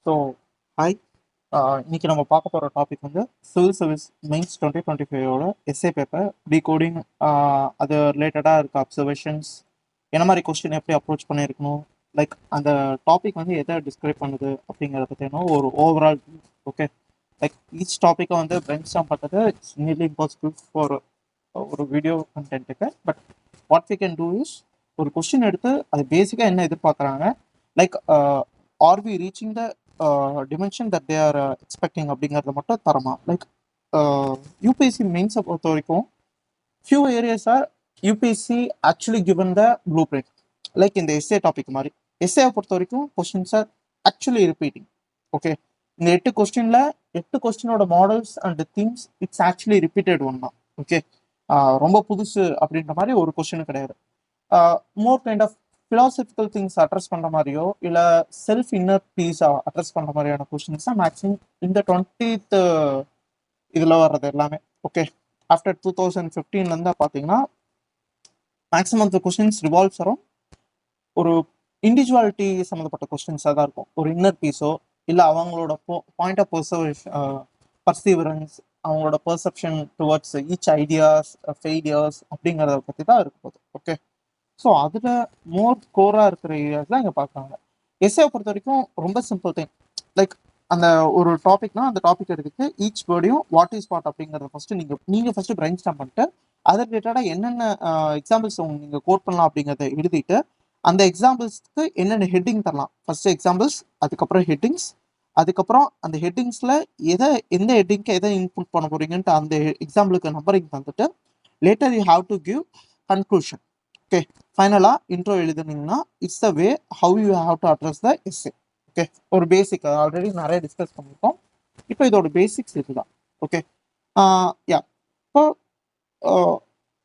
So hi. இன்னைக்கு நம்ம பார்க்க போகிற டாபிக் வந்து சிவில் சர்வீஸ் மெயின்ஸ் 2025ஓட எஸ்ஏ பேப்பர் டிகோடிங். அது ரிலேட்டடாக இருக்க அப்சர்வேஷன்ஸ், என்ன மாதிரி கொஸ்டின் எப்படி அப்ரோச் பண்ணியிருக்கணும், லைக் அந்த டாபிக் வந்து எதை டிஸ்கிரைப் பண்ணுது அப்படிங்கிறத பற்றின ஒரு ஓவரால். ஓகே, லைக் ஈச் டாப்பிக்கை வந்து பிரெயின் ஸ்டாம் பண்ணுறது இட்ஸ் நியர்லி இம்பாசிபிள் ஃபார் ஒரு வீடியோ கண்டென்ட்டுக்கு. But what we can do is, ஒரு கொஸ்டின் எடுத்து அது பேசிக்காக என்ன எதிர்பார்க்குறாங்க, like are we reaching the dimension that they are expecting அப்படிங்கிறத மட்டும் தரமா. லைக் யூபிஎஸ்சி மெயின்ஸை பொறுத்த வரைக்கும் few areas are UPSC actually given the blueprint. Like இந்த எஸ்ஏ டாபிக் மாதிரி எஸ்ஏவை பொறுத்த வரைக்கும் questions are actually repeating. Okay, இந்த 8 கொஸ்டினில் 8 கொஸ்டினோட models and things it's actually repeated one தான். ஓகே, ரொம்ப புதுசு அப்படின்ற மாதிரி ஒரு கொஸ்டின் கிடையாது. More kind of philosophical things address பண்ணுற மாதிரியோ இல்லை செல்ஃப் இன்னர் பீஸா அட்ரஸ் பண்ணுற மாதிரியான கொஸ்டின்ஸ் தான் மேக்ஸிமம் இந்த 20th இதில் வர்றது எல்லாமே. ஓகே, ஆஃப்டர் 2015 பார்த்தீங்கன்னா maximum of the questions revolves around ஒரு இண்டிவிஜுவாலிட்டி சம்மந்தப்பட்ட கொஸ்டின்ஸாக தான் இருக்கும். ஒரு இன்னர் பீஸோ இல்லை அவங்களோட பாயிண்ட் ஆஃப் பர்சீவரன்ஸ், அவங்களோட perception towards each ideas failures அப்படிங்கிறத பற்றி தான் இருக்க போகுது. ஓகே, ஸோ அதில் மோர் கோராக இருக்கிற ஏரியாஸ் தான் இங்கே பார்க்குறாங்க. எஸ்ஏவை பொறுத்த வரைக்கும் ரொம்ப சிம்பிள் திங். லைக் அந்த ஒரு டாபிக்னா அந்த டாபிக் எடுத்துட்டு ஈச் வேர்டையும் வாட் இஸ் வாட் அப்படிங்கிறத ஃபஸ்ட்டு நீங்கள் ஃபஸ்ட்டு பிரைன் ஸ்டாம் பண்ணிட்டு அதை ரிலேட்டடாக என்னென்ன எக்ஸாம்பிள்ஸ் நீங்கள் கோட் பண்ணலாம் அப்படிங்கிறத எழுதிட்டு அந்த எக்ஸாம்பிள்ஸ்க்கு என்னென்ன ஹெட்டிங் தரலாம், ஃபஸ்ட்டு எக்ஸாம்பிள்ஸ், அதுக்கப்புறம் ஹெட்டிங்ஸ், அதுக்கப்புறம் அந்த ஹெட்டிங்ஸில் எந்த ஹெட்டிங்க்கு எதை இன்புட் பண்ண போகிறீங்கன்ட்டு அந்த எக்ஸாம்பிளுக்கு நம்பரிங் தந்துட்டு later you have to give conclusion. Okay, ஃபைனலாக இன்ட்ரோ எழுதுனீங்கன்னா it's the way how you have to address the essay. Okay, ஒரு பேசிக் ஆல்ரெடி நிறைய டிஸ்கஸ் பண்ணியிருக்கோம். இப்போ இதோட பேசிக்ஸ் இதுதான். ஓகே, யா இப்போ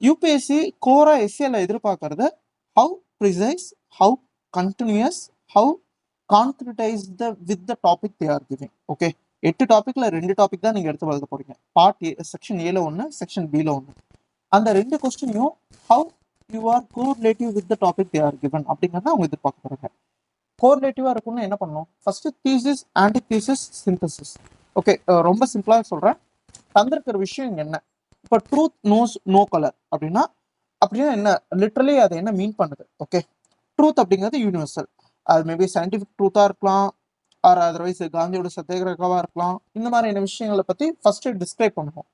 யூபிஎஸ்சி கோரா எஸ்ஏல எதிர்பார்க்கறது how precise, how continuous, how concretise with the topic they are giving. Okay, 8 டாப்பிக்கில் 2 டாபிக் தான் நீங்கள் எடுத்து எழுத போகிறீங்க. பார்ட் ஏ செக்ஷன் ஏல 1, செக்ஷன் பியில் 1. அந்த 2 கொஸ்டினையும் how you are correlative with the topic they are given அப்படிங்கிறத அவங்க எதிர்பார்க்குறாங்க. கோரிலேட்டிவாக இருக்கும்னு என்ன பண்ணணும், first thesis, antithesis, synthesis. Okay, ரொம்ப சிம்பிளாக சொல்கிறேன். தந்திருக்கிற விஷயம் என்ன, இப்போ ட்ரூத் நோஸ் நோ கலர் அப்படின்னா என்ன லிட்ரலி அதை என்ன மீன் பண்ணுது. ஓகே, ட்ரூத் அப்படிங்கிறது யூனிவர்சல். அது மேபி சயின்டிஃபிக் ட்ரூத்தாக இருக்கலாம், ஆர் அதர்வைஸ் காந்தியோட சத்தியகிரகாவாக இருக்கலாம். இந்த மாதிரியான விஷயங்களை பற்றி ஃபர்ஸ்ட் டிஸ்கிரைப் பண்ணுவோம்.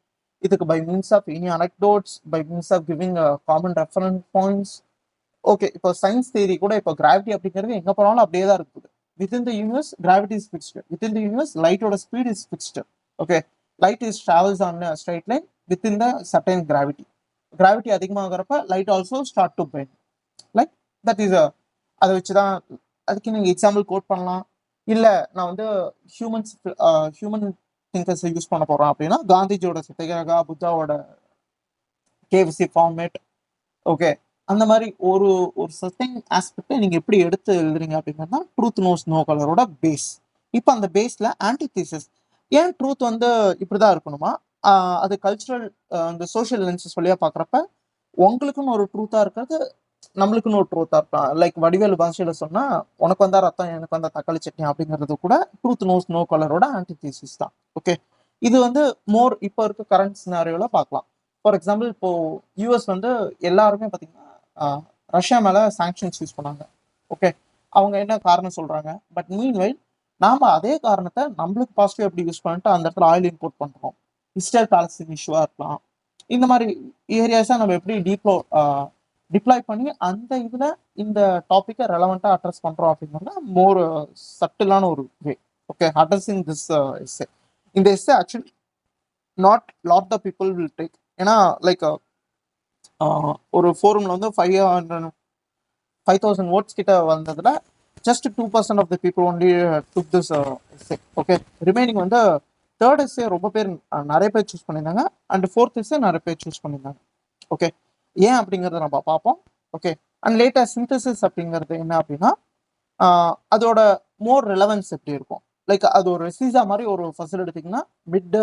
இதுக்கு by means of any anecdotes, by means of giving common reference points. Okay, இப்போ சயின்ஸ் தியரி கூட இப்போ கிராவிட்டி அப்படிங்கிறது எங்கே போனாலும் அப்படியே தான் இருக்குது. Within the universe gravity is fixed. Within the universe லைட்டோட speed is fixed. Okay, light is travels on straight line within the certain gravity. Gravity அதிகமாகிறப்ப light also start to bend. Like that is அதை வச்சு தான் அதுக்கு நீங்கள் example code பண்ணலாம். இல்லை நான் வந்து ஹியூமன் திங்கர்ஸை யூஸ் பண்ண போகிறோம் அப்படின்னா காந்திஜியோட சத்தியகிரகா, புத்தாவோட கேவிசி ஃபார்மேட். ஓகே, அந்த மாதிரி ஒரு சர்டைன் ஆஸ்பெக்டை நீங்கள் எப்படி எடுத்து எழுதுறீங்க அப்படிங்கிறது தான் ட்ரூத் நோஸ் நோ கலரோட பேஸ். இப்போ அந்த பேஸில் ஆன்டிதீசிஸ், ஏன் ட்ரூத் வந்து இப்படி தான் இருக்கணுமா, அது கல்ச்சுரல் இந்த சோஷியல் லென்சஸ் வழியாக பார்க்குறப்ப உங்களுக்குன்னு ஒரு ட்ரூத்தாக இருக்கிறது, நம்மளுக்குன்னு ஒரு ட்ரூத்தாக இருக்கலாம். லைக் வடிவேலு பாஷையில் சொன்னால் உனக்கு வந்தால் ரத்தம் எனக்கு வந்தால் தக்காளி சட்னி அப்படிங்கிறது கூட ட்ரூத் நோஸ் நோ கலரோட ஆன்டிதீசிஸ் தான். ஓகே, இது வந்து மோர் இப்போ இருக்க கரண்ட் சினாரியோவில் பார்க்கலாம். ஃபார் எக்ஸாம்பிள், இப்போ யூஎஸ் வந்து எல்லாருமே பார்த்தீங்கன்னா ரஷ்யா மேலே சாங்ஷன்ஸ் யூஸ் பண்ணாங்க. ஓகே, அவங்க என்ன காரணம் சொல்கிறாங்க, பட் மீன்வைல் நாம் அதே காரணத்தை நம்மளுக்கு பாசிட்டிவ் எப்படி யூஸ் பண்ணிட்டு அந்த இடத்துல ஆயில் இம்போர்ட் பண்ணுறோம். இஸ்ரேல் பாலஸ்தீன் இஷ்யூவாக இருக்கலாம். இந்த மாதிரி ஏரியாஸை நம்ம எப்படி டிப்ளாய் பண்ணி அந்த இதில் இந்த டாப்பிக்கை ரெலவெண்ட்டாக அட்ரஸ் பண்ணுறோம் அப்படிங்கிறது மோர் சட்டிலான ஒரு way. Okay, addressing this essay. இந்த essay actually not lot the people will take. ஏன்னா லைக் ஒரு ஃபோரமில் வந்து 5,000 votes கிட்ட வந்ததுல just 2% of the people only took this essay. Okay, remaining வந்து தேர்ட் எஸ்ஸே ரொம்ப பேர் நிறைய பேர் சூஸ் பண்ணியிருந்தாங்க, அண்ட் ஃபோர்த் எஸ்ஸே நிறைய பேர் சூஸ் பண்ணியிருந்தாங்க. ஓகே, ஏன் அப்படிங்கிறத நம்ம பார்ப்போம். ஓகே, அண்ட் லேட்டர் சிந்தசிஸ் அப்படிங்கிறது என்ன அப்படின்னா அதோட மோர் ரெலவன்ஸ் எப்படி இருக்கும். லைக் அது ஒரு சீசா மாதிரி ஒரு ஃபசல் எடுத்திங்கன்னா மிட்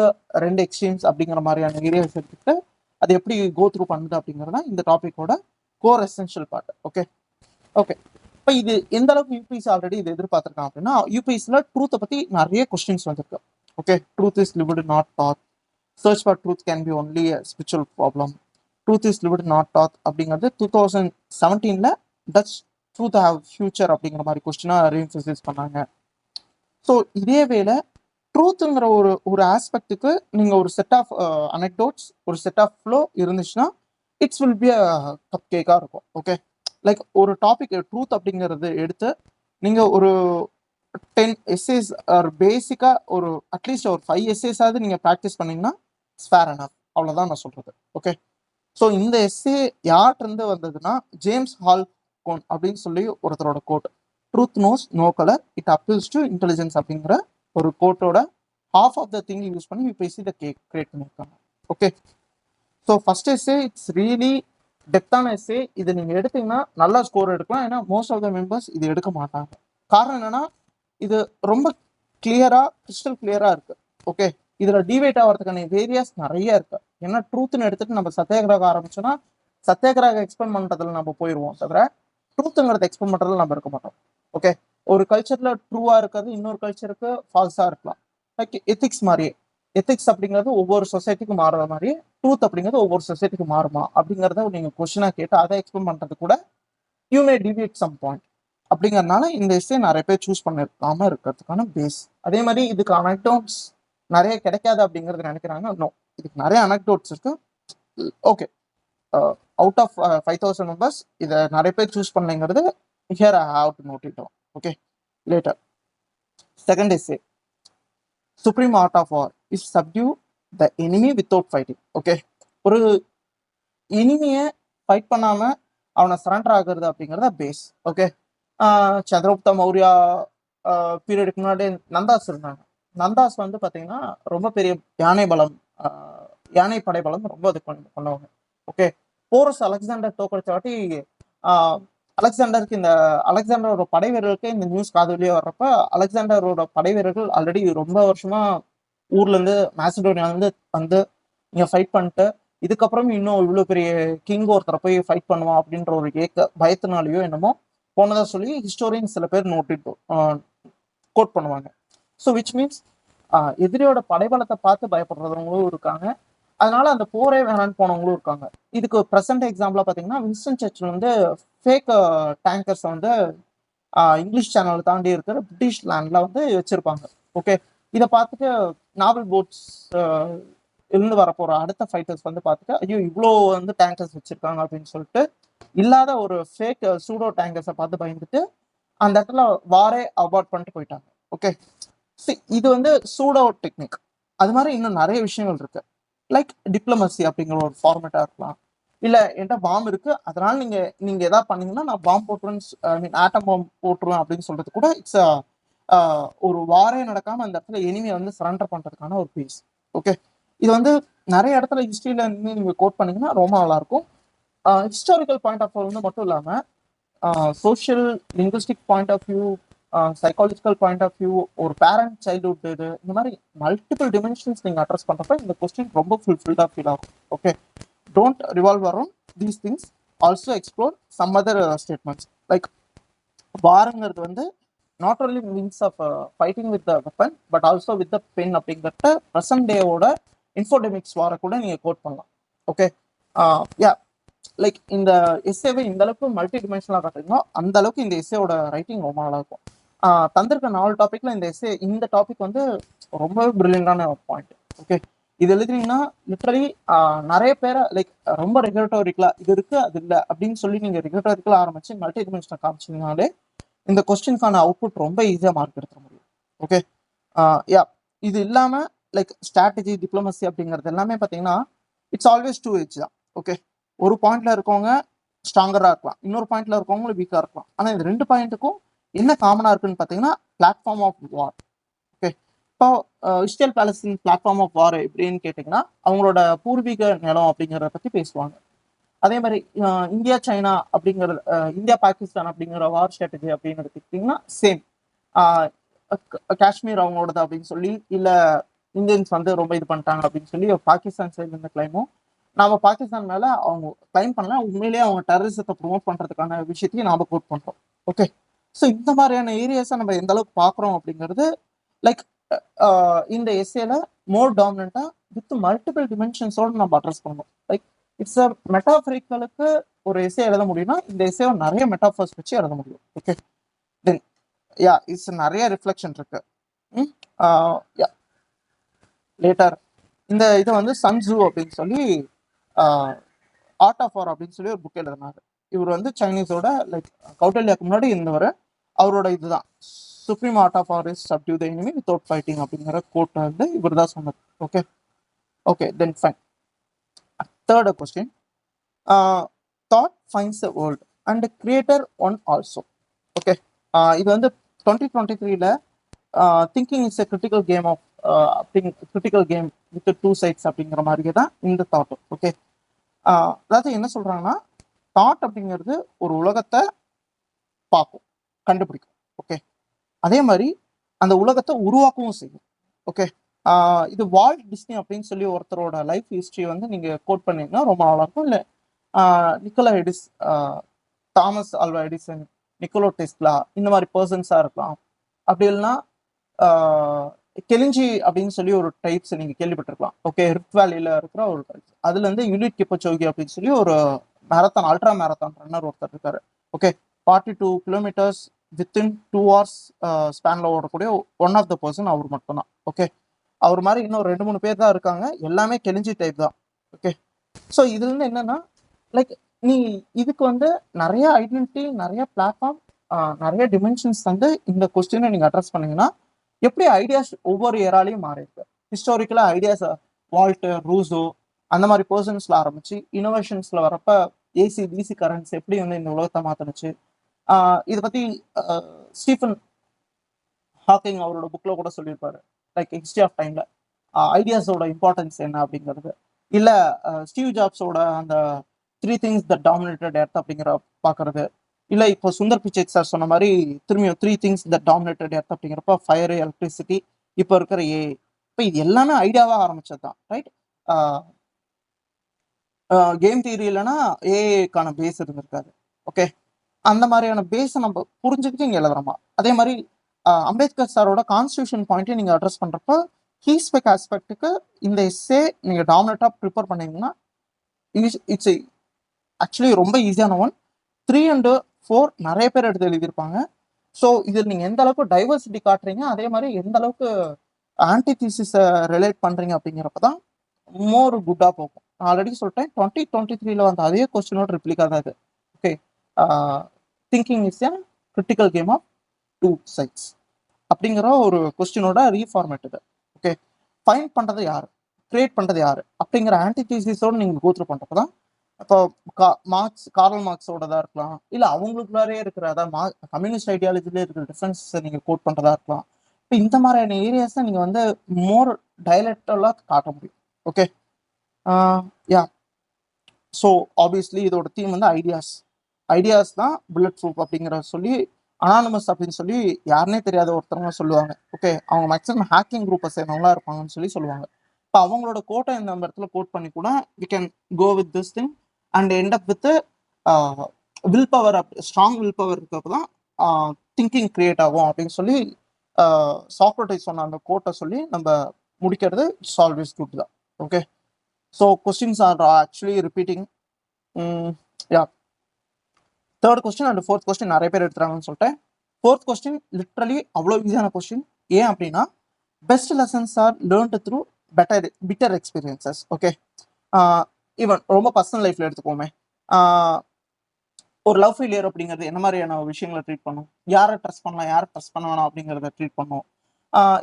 2 எக்ஸ்ட்ரீம்ஸ் அப்படிங்கிற மாதிரியான ஏரியாஸ் எடுத்துக்கிட்டு அது எப்படி கோ த்ரூ பண்ணுது அப்படிங்கிறது தான் இந்த டாப்பிக்கோட கோர் எசென்ஷியல் பார்ட். ஓகே, இப்போ இப்போ இது எந்த அளவுக்கு யூபிஎஸ்சி ஆல்ரெடி இது எதிர்பார்த்திருக்கான் அப்படின்னா யூபிஎஸ்சியில் ட்ரூத்தை பற்றி நிறைய கொஸ்டின்ஸ் வந்திருக்கு. Okay, truth is lived not taught, search for truth can be only spiritual problem, truth is lived not taught அப்படிங்கிறது 2017 டச் ட்ரூத் ஹாவ் ஃபியூச்சர் அப்படிங்கிற மாதிரி கொஸ்டினாக ரீஎம்ஃபசைஸ் பண்ணாங்க. ஸோ இதே வேளை ட்ரூத்துங்கிற ஒரு ஆஸ்பெக்டுக்கு நீங்கள் ஒரு செட் ஆஃப் அனெக்டோட்ஸ், ஒரு செட் ஆஃப் ஃப்ளோ இருந்துச்சுன்னா it's will be a cup கேக்காக இருக்கும். ஓகே, லைக் ஒரு டாபிக் ட்ரூத் அப்படிங்கிறது எடுத்து நீங்கள் ஒரு 10 எஸ்ஏஸ் ஒரு பேசிக்காக ஒரு அட்லீஸ்ட் ஒரு 5 எஸ்ஏஸாவது நீங்கள் ப்ராக்டிஸ் பண்ணிங்கன்னா இட்ஸ் ஃபேர் அனஃப். அவ்வளோதான் நான் சொல்கிறது. ஓகே, ஸோ இந்த எஸ்ஏ யார்கிட்ட வந்ததுன்னா ஜேம்ஸ் ஹால்கோன் அப்படின்னு சொல்லி ஒருத்தரோட quote, truth knows no colour it appeals to intelligence அப்படிங்கிற ஒரு கோட்டோட half of the thing use பண்ணி யூபிஎஸ்சி இதை கிரியேட் பண்ணியிருக்காங்க. Okay, so first essay it's really டெப்தான எஸ்ஏ. இது நீங்கள் எடுத்தீங்கன்னா நல்லா ஸ்கோர் எடுக்கலாம். ஏன்னா மோஸ்ட் ஆஃப் த மெம்பர்ஸ் இது எடுக்க மாட்டாங்க. காரணம் என்னன்னா இது ரொம்ப கிளியரா கிறிஸ்டல் கிளியரா இருக்கு. ஓகே, இதுல டிவைட் ஆகிறதுக்கான வேரியஸ் நிறைய இருக்கு. ஏன்னா ட்ரூத்னு எடுத்துட்டு நம்ம சத்தியாகிரகம் ஆரம்பிச்சோம்னா சத்தியாகிரகம் எக்ஸ்பெண்ட் பண்றதுல நம்ம போயிடுவோம், தவிர ட்ரூத்துங்கிறத எக்ஸ்பெண்ட் பண்றதுல நம்ம இருக்க மாட்டோம். ஓகே, ஒரு கல்ச்சர்ல ட்ரூவா இருக்கிறது இன்னொரு கல்ச்சருக்கு ஃபால்ஸா இருக்கலாம். லைக் எத்திக்ஸ் மாதிரியே, எத்திக்ஸ் அப்படிங்கிறது ஒவ்வொரு சொசைட்டிக்கும் மாறுற மாதிரி ட்ரூத் அப்படிங்கிறது ஒவ்வொரு சொசைட்டிக்கு மாறுமா அப்படிங்கிறத நீங்க கொஸ்டினா கேட்டு அதை எக்ஸ்பிளைன் பண்றது கூட you may deviate some point. அப்படிங்கறதுனால இந்த எஸ்ஸே நிறைய பேர் சூஸ் பண்ணிருக்காம இருக்கிறதுக்கான பேஸ். அதே மாதிரி இதுக்கு அனெக்டோட்ஸ் நிறைய கிடைக்காது அப்படிங்கறது நினைக்கிறாங்க. நோ, இதுக்கு நிறைய அனெக்டோட்ஸ் இருக்கு. ஓகே, அவுட் ஆஃப் 5000 மெம்பர்ஸ் இதை நிறைய பேர் சூஸ் பண்ணலைங்கிறது here I have to note it. Okay, later second essay, supreme art of war is subdue the enemy without fighting. Okay, ஒரு எனிமியை ஃபைட் பண்ணாம அவனை சரண்டர் ஆகுறது அப்படிங்கிறத பேஸ். ஓகே, சந்திரகுப்த மௌரியா பீரியடுக்கு முன்னாடி நந்தாஸ் இருந்தாங்க. நந்தாஸ் வந்து பார்த்தீங்கன்னா ரொம்ப பெரிய யானை பலம், யானை படை பலம் ரொம்ப இது பண்ணுவாங்க. ஓகே, போரஸ் அலெக்சாண்டர் தோக்கடிச்ச வாட்டி அலெக்சாண்டருக்கு இந்த அலெக்சாண்டரோட படை வீரர்களுக்கு இந்த நியூஸ் காது வழியே வர்றப்ப அலெக்சாண்டரோட படை வீரர்கள் ஆல்ரெடி ரொம்ப வருஷமா ஊர்ல இருந்து மேசிடோனியால இருந்து வந்து இங்க ஃபைட் பண்ணிட்டு இதுக்கப்புறம் இன்னும் இவ்வளவு பெரிய கிங் ஒருத்தரை போய் ஃபைட் பண்ணுவான் அப்படின்ற ஒரு பயத்தினாலேயோ என்னமோ போனதா சொல்லி ஹிஸ்டோரியன் சில பேர் கோட் பண்ணுவாங்க. ஸோ விச் மீன்ஸ் எதிரியோட படைபலத்தை பார்த்து பயப்படுறவங்களும் இருக்காங்க, அதனால அந்த போரே வேணான்னு போனவங்களும் இருக்காங்க. இதுக்கு ப்ரெசென்ட் எக்ஸாம்பிளா பார்த்தீங்கன்னா வின்ஸ்டன் சர்ச்சில் வந்து ஃபேக் டேங்கர்ஸ் வந்து இங்கிலீஷ் சேனல் தாண்டி இருக்கிற பிரிட்டிஷ் லேண்ட்ல வந்து வச்சிருப்பாங்க. ஓகே, இதை பார்த்துட்டு நாவல் போட்ஸ் இருந்து வரப்போற அடுத்த ஃபைட்டர்ஸ் வந்து பார்த்துட்டு ஐயோ இவ்வளோ வந்து டேங்கர்ஸ் வச்சிருக்காங்க அப்படின்னு சொல்லிட்டு இல்லாத ஒரு ஃபேக் சூடோ டேங்கர்ஸை பார்த்து பயந்துட்டு அந்த இடத்துல வாரே அபார்ட் பண்ணிட்டு போயிட்டாங்க. ஓகே, இது வந்து சூடோ டெக்னிக். அது மாதிரி இன்னும் நிறைய விஷயங்கள் இருக்கு. லைக் டிப்ளமசி அப்படிங்கிற ஒரு ஃபார்மேட்டா இருக்கலாம். இல்ல என்கிட்ட பாம்பு இருக்கு, அதனால நீங்க எதாவது பண்ணீங்கன்னா நான் பாம்பு போட்டுருவேன், ஐ மீன் ஆட்டம் பாம்பு போட்டுருவேன் அப்படின்னு சொல்றது கூட இட்ஸ் ஒரு வாரே நடக்காம அந்த இடத்துல எனிமியை வந்து சரண்டர் பண்றதுக்கான ஒரு பீஸ். ஓகே, இது வந்து நிறைய இடத்துல ஹிஸ்டரியில இருந்து நீங்க கோட் பண்ணீங்கன்னா ரொம்ப நல்லா இருக்கும். ஹிஸ்டாரிக்கல் பாயிண்ட் ஆஃப் வியூ வந்து மட்டும் இல்லாம social linguistic point of view, psychological point of view, ஒரு பேரண்ட் சைல்ட்ஹுட் இது இந்த மாதிரி மல்டிபிள் டிமென்ஷன்ஸ் நீங்க அட்ரஸ் பண்றப்ப இந்த கொஸ்டின் ரொம்ப ஃபுல்ஃபில்டா ஃபீல் ஆகும். Okay, don't revolve around these things, also explore some other statements. Like வாருங்கிறது வந்து not only means of fighting with the weapon but also with the pen அப்படிங்கிறத ப்ரெசன்ட் டேவோட இன்ஃபோடெமிக்ஸ் வார கூட நீங்க கோட் பண்ணலாம். ஓகே, யா, லைக் இந்த எஸ்ஏவை இந்த அளவுக்கு மல்டி டிமென்ஷனலாக காட்டுறீங்களோ அந்த அளவுக்கு இந்த எஸ்ஏவோட ரைட்டிங் ரொம்ப நல்லா இருக்கும். தந்திருக்க 4 டாபிக்ல இந்த டாபிக் வந்து ரொம்பவே பிரில்லியண்டான பாயிண்ட். ஓகே, இது எழுதுனீங்கன்னா லிட்டரலி நிறைய பேரை லைக் ரொம்ப ரெகுலேட்டோரிக்கலா இது இருக்கு அது இல்லை அப்படின்னு சொல்லி நீங்க ரெகுலேட்டோரிக்கலா ஆரம்பிச்சு மல்டி டிமென்ஷனல் காமிச்சிங்கனாலே இந்த கொஸ்டின்கான அவுட்புட் ரொம்ப ஈஸியாக மார்க் எடுத்துட முடியும். ஓகே, யா, இது இல்லாம லைக் ஸ்ட்ராட்டஜி டிப்ளமசி அப்படிங்கிறது எல்லாமே பார்த்தீங்கன்னா இட்ஸ் ஆல்வேஸ் 2 edge தான். ஓகே, ஒரு பாயிண்ட்ல இருக்கவங்க ஸ்ட்ராங்கரா இருக்கலாம், இன்னொரு பாயிண்ட்ல இருக்கவங்க வீக்கா இருக்கலாம். ஆனா இந்த 2 பாயிண்ட்டுக்கும் என்ன காமனா இருக்குன்னு பாத்தீங்கன்னா பிளாட்ஃபார்ம் ஆஃப் வார். ஓகே, இப்போ இஸ்ரேல் பாலஸ்தீன் பிளாட்ஃபார்ம் ஆஃப் வார் எப்படின்னு கேட்டீங்கன்னா அவங்களோட பூர்வீக நிலம் அப்படிங்கிறத பத்தி பேசுவாங்க. அதே மாதிரி இந்தியா சைனா அப்படிங்கிறது, இந்தியா பாகிஸ்தான் அப்படிங்கிற வார் ஸ்ட்ராட்டஜி அப்படின்னு எடுத்துக்கிட்டீங்கன்னா சேம். காஷ்மீர் அவங்களோடது அப்படின்னு சொல்லி இல்ல இந்தியன்ஸ் வந்து ரொம்ப இது பண்ணிட்டாங்க அப்படின்னு சொல்லி பாகிஸ்தான் சைட்ல இருந்த கிளைமும் நாம பாகிஸ்தான் மேல அவங்க கிளைம் பண்ணல, உண்மையிலேயே அவங்க டெரரிசத்தை ப்ரொமோட் பண்றதுக்கான விஷயத்தையும் நாம கோட் பண்றோம். ஓகே, ஸோ இந்த மாதிரியான ஏரியாஸை நம்ம எந்த அளவுக்கு பார்க்குறோம் அப்படிங்கிறது லைக் இந்த எஸ்ஏல மோர் டாமினண்டா வித் மல்டிபிள் டிமென்ஷன்ஸோட நம்ம அட்ரஸ் பண்ணணும். லைக் இட்ஸ் அ மெட்டாஃபரிக்கலுக்கு ஒரு எஸ்ஏ எழுத முடியும்னா இந்த எஸ்ஏவை நிறைய மெட்டாஃபர்ஸ் வச்சு எழுத முடியும். ஓகே, தென் யா இட்ஸ் நிறைய ரிஃப்ளெக்ஷன் இருக்கு. யா லேட்டர் இந்த இது வந்து சன்சு அப்படின்னு சொல்லி ஆர்ட் ஆஃப் வார் அப்படின்னு சொல்லி ஒரு புக் எழுதினாரு. இவர் வந்து சைனீஸோட லைக் கௌட்டல்யாக்கு முன்னாடி இருந்தவர். அவரோட இதுதான் supreme art of war is subdue the enemy without fighting அப்படிங்கிற கோட் வந்து இவர் தான் சொன்னது. Okay okay then fine. Third question, thought finds the world and creator one also. Okay, இது வந்து 2023ல thinking is a critical game of critical game with two sides அப்படிங்கிற மாதிரியே தான் இந்த தாட். ஓகே, அதாவது என்ன சொல்றாங்கன்னா தாட் அப்படிங்கிறது ஒரு உலகத்தை பார்க்கும், கண்டுபிடிக்கும். ஓகே, அதே மாதிரி அந்த உலகத்தை உருவாக்கவும் செய்யும். ஓகே, இது வால்ட் டிஸ்னி அப்படின்னு சொல்லி ஒருத்தரோட லைஃப் ஹிஸ்டரி வந்து நீங்க கோட் பண்ணீங்கன்னா ரொம்ப நல்லா இருக்கும். இல்லை Nikola Edis, Thomas Alva Edison, Nikola Tesla இந்த மாதிரி பர்சன்ஸா இருக்கலாம். அப்படி இல்லைன்னா கெலிஞ்சி அப்படின்னு சொல்லி ஒரு டைப்ஸ் நீங்க கேள்விப்பட்டிருக்கலாம். ஓகே, ரிஃப்ட் வேலியில இருக்கிற ஒரு டைப்ஸ். அதுல இருந்து யூனிட் கிப்பச்சோகி அப்படின்னு சொல்லி ஒரு மேரத்தான் அல்ட்ரா மேரத்தான் ரன்னர் ஒருத்தர் இருக்காரு. ஓகே, 42 கிலோமீட்டர்ஸ் வித்தின் 2 hours ஸ்பேன்ல ஓடக்கூடிய ஒன் ஆஃப் த பர்சன் அவர் மட்டும்தான். ஓகே, அவர் மாதிரி இன்னும் 2-3 பேர் தான் இருக்காங்க, எல்லாமே கெலிஞ்சி டைப் தான். ஓகே, ஸோ இதுல இருந்து என்னன்னா லைக் நீ இதுக்கு வந்து நிறைய ஐடென்டிட்டி, நிறைய பிளாட்ஃபார்ம், நிறைய டிமென்ஷன்ஸ் வந்து இந்த கொஸ்டினை நீங்க அட்ரஸ் பண்ணீங்கன்னா எப்படி ஐடியாஸ் ஒவ்வொரு ஏராலையும் மாறி இருக்கு. ஹிஸ்டாரிக்கலா ஐடியாஸ் வால்டர், ரூசோ அந்த மாதிரி பர்சன்ஸ்ல ஆரம்பிச்சு இனோவேஷன்ஸ்ல வரப்ப ஏசி டிசி கரண்ட்ஸ் எப்படி வந்து இந்த உலகத்தை மாத்தணுச்சு. இதை பத்தி ஸ்டீஃபன் ஹாக்கிங் அவரோட புக்ல கூட சொல்லியிருப்பாரு, லைக் ஹிஸ்டரி ஆஃப் டைம்ல ஐடியாஸோட இம்பார்ட்டன்ஸ் என்ன அப்படிங்கிறது. இல்ல ஸ்டீவ் ஜாப்ஸோட அந்த 3 things that dominated earth அப்படிங்கிற பாக்குறது. இல்ல இப்போ சுந்தர் பிச்சை சார் சொன்ன மாதிரி திரும்பியும் 3 things that dominated earth அப்படிங்கிறப்ப ஃபயர், எலக்ட்ரிசிட்டி, இப்போ இருக்கிற ஏஐ. இப்போ இது எல்லாமே ஐடியாவா ஆரம்பிச்சது தான், ரைட்? கேம் தியரி இல்லைன்னா ஏஐக்கான பேஸ் இருந்திருக்காரு. ஓகே, அந்த மாதிரியான பேஸை நம்ம புரிஞ்சுக்கிட்டு இங்க எழுதுறோமா. அதே மாதிரி அம்பேத்கர் சாரோட கான்ஸ்டியூஷன் பாயிண்ட்டை நீங்க அட்ரஸ் பண்றப்ப ஹீஸ்பெக் ஆஸ்பெக்டுக்கு இந்த எஸ்ஸே நீங்க டாமினேட்டா ப்ரிப்பேர் பண்ணீங்கன்னா இட்ஸ் ஆக்சுவலி ரொம்ப ஈஸியான ஒன். 3 and 4 நிறைய பேர் எடுத்து எழுதியிருப்பாங்க. ஸோ இதில் நீங்கள் எந்த அளவுக்கு டைவர்சிட்டி காட்டுறீங்க, அதே மாதிரி எந்த அளவுக்கு ஆன்டிதீசிஸை ரிலேட் பண்ணுறீங்க அப்படிங்கிறப்ப தான் மோர் குட்டாக போகும். நான் ஆல்ரெடி சொல்லிட்டேன், 2023ல வந்த அதே கொஸ்டினோட ரிப்ளிகா தான் இது. Okay, thinking is a critical game of 2 sides அப்படிங்கிற ஒரு கொஸ்டினோட ரீஃபார்மேட் இது. ஓகே, ஃபைண்ட் பண்ணுறது யார், கிரியேட் பண்ணுறது யார் அப்படிங்கிற ஆன்டிதீசிஸோடு நீங்கள் கோத்ரூ பண்ணுறப்ப தான் இப்போ கார்ல் மார்க்ஸோடதா இருக்கலாம், இல்லை அவங்களுக்குள்ளாரே இருக்கிற அதாவது கம்யூனிஸ்ட் ஐடியாலஜிலே இருக்கிற டிஃபரன்ஸை நீங்கள் கோட் பண்ணுறதா இருக்கலாம். இப்போ இந்த மாதிரியான ஏரியாஸை நீங்கள் வந்து மோர் டைலக்டலாக காட்ட முடியும். ஓகே, யா ஸோ ஆப்வியஸ்லி இதோட தீம் வந்து ஐடியாஸ் தான் புல்லட் ப்ரூஃப் அப்படிங்கிற சொல்லி அனானமஸ் அப்படின்னு சொல்லி யாருனே தெரியாத ஒருத்தவங்க சொல்லுவாங்க. ஓகே, அவங்க மேக்ஸிமம் ஹேக்கிங் குரூப்பை சேர்ந்தவங்களா இருப்பாங்கன்னு சொல்லி சொல்லுவாங்க. இப்போ அவங்களோட கோட்டை இந்த இடத்துல கோட் பண்ணி கூட we can go with this thing and end up with will power. Strong will power இருக்கப்போ தான் திங்கிங் கிரியேட் ஆகும் அப்படின்னு சொல்லி சாக்ரட்டிஸ் சொன்ன அந்த கோட்டை சொல்லி நம்ம முடிக்கிறது இட்ஸ் ஆல்வேஸ் குட் தான். Okay, so questions are actually repeating. Yeah, third question and fourth question நிறைய பேர் எடுத்துறாங்கன்னு சொல்லிட்டேன். ஃபோர்த் கொஸ்டின் லிட்ரலி அவ்வளோ ஈஸியான கொஸ்டின். ஏன் அப்படின்னா best lessons are learned through bitter experiences. Okay, even ரொம்ப பர்சனல் லைஃப்ல எடுத்துக்கோமே, ஒரு லவ் ஃபெயிலியர் அப்படிங்கிறது என்ன மாதிரியான விஷயங்களை ட்ரீட் பண்ணும், யாரை ட்ரஸ்ட் பண்ணலாம், யாரை ட்ரஸ்ட் பண்ண வேணாம் அப்படிங்கிறத ட்ரீட் பண்ணும்.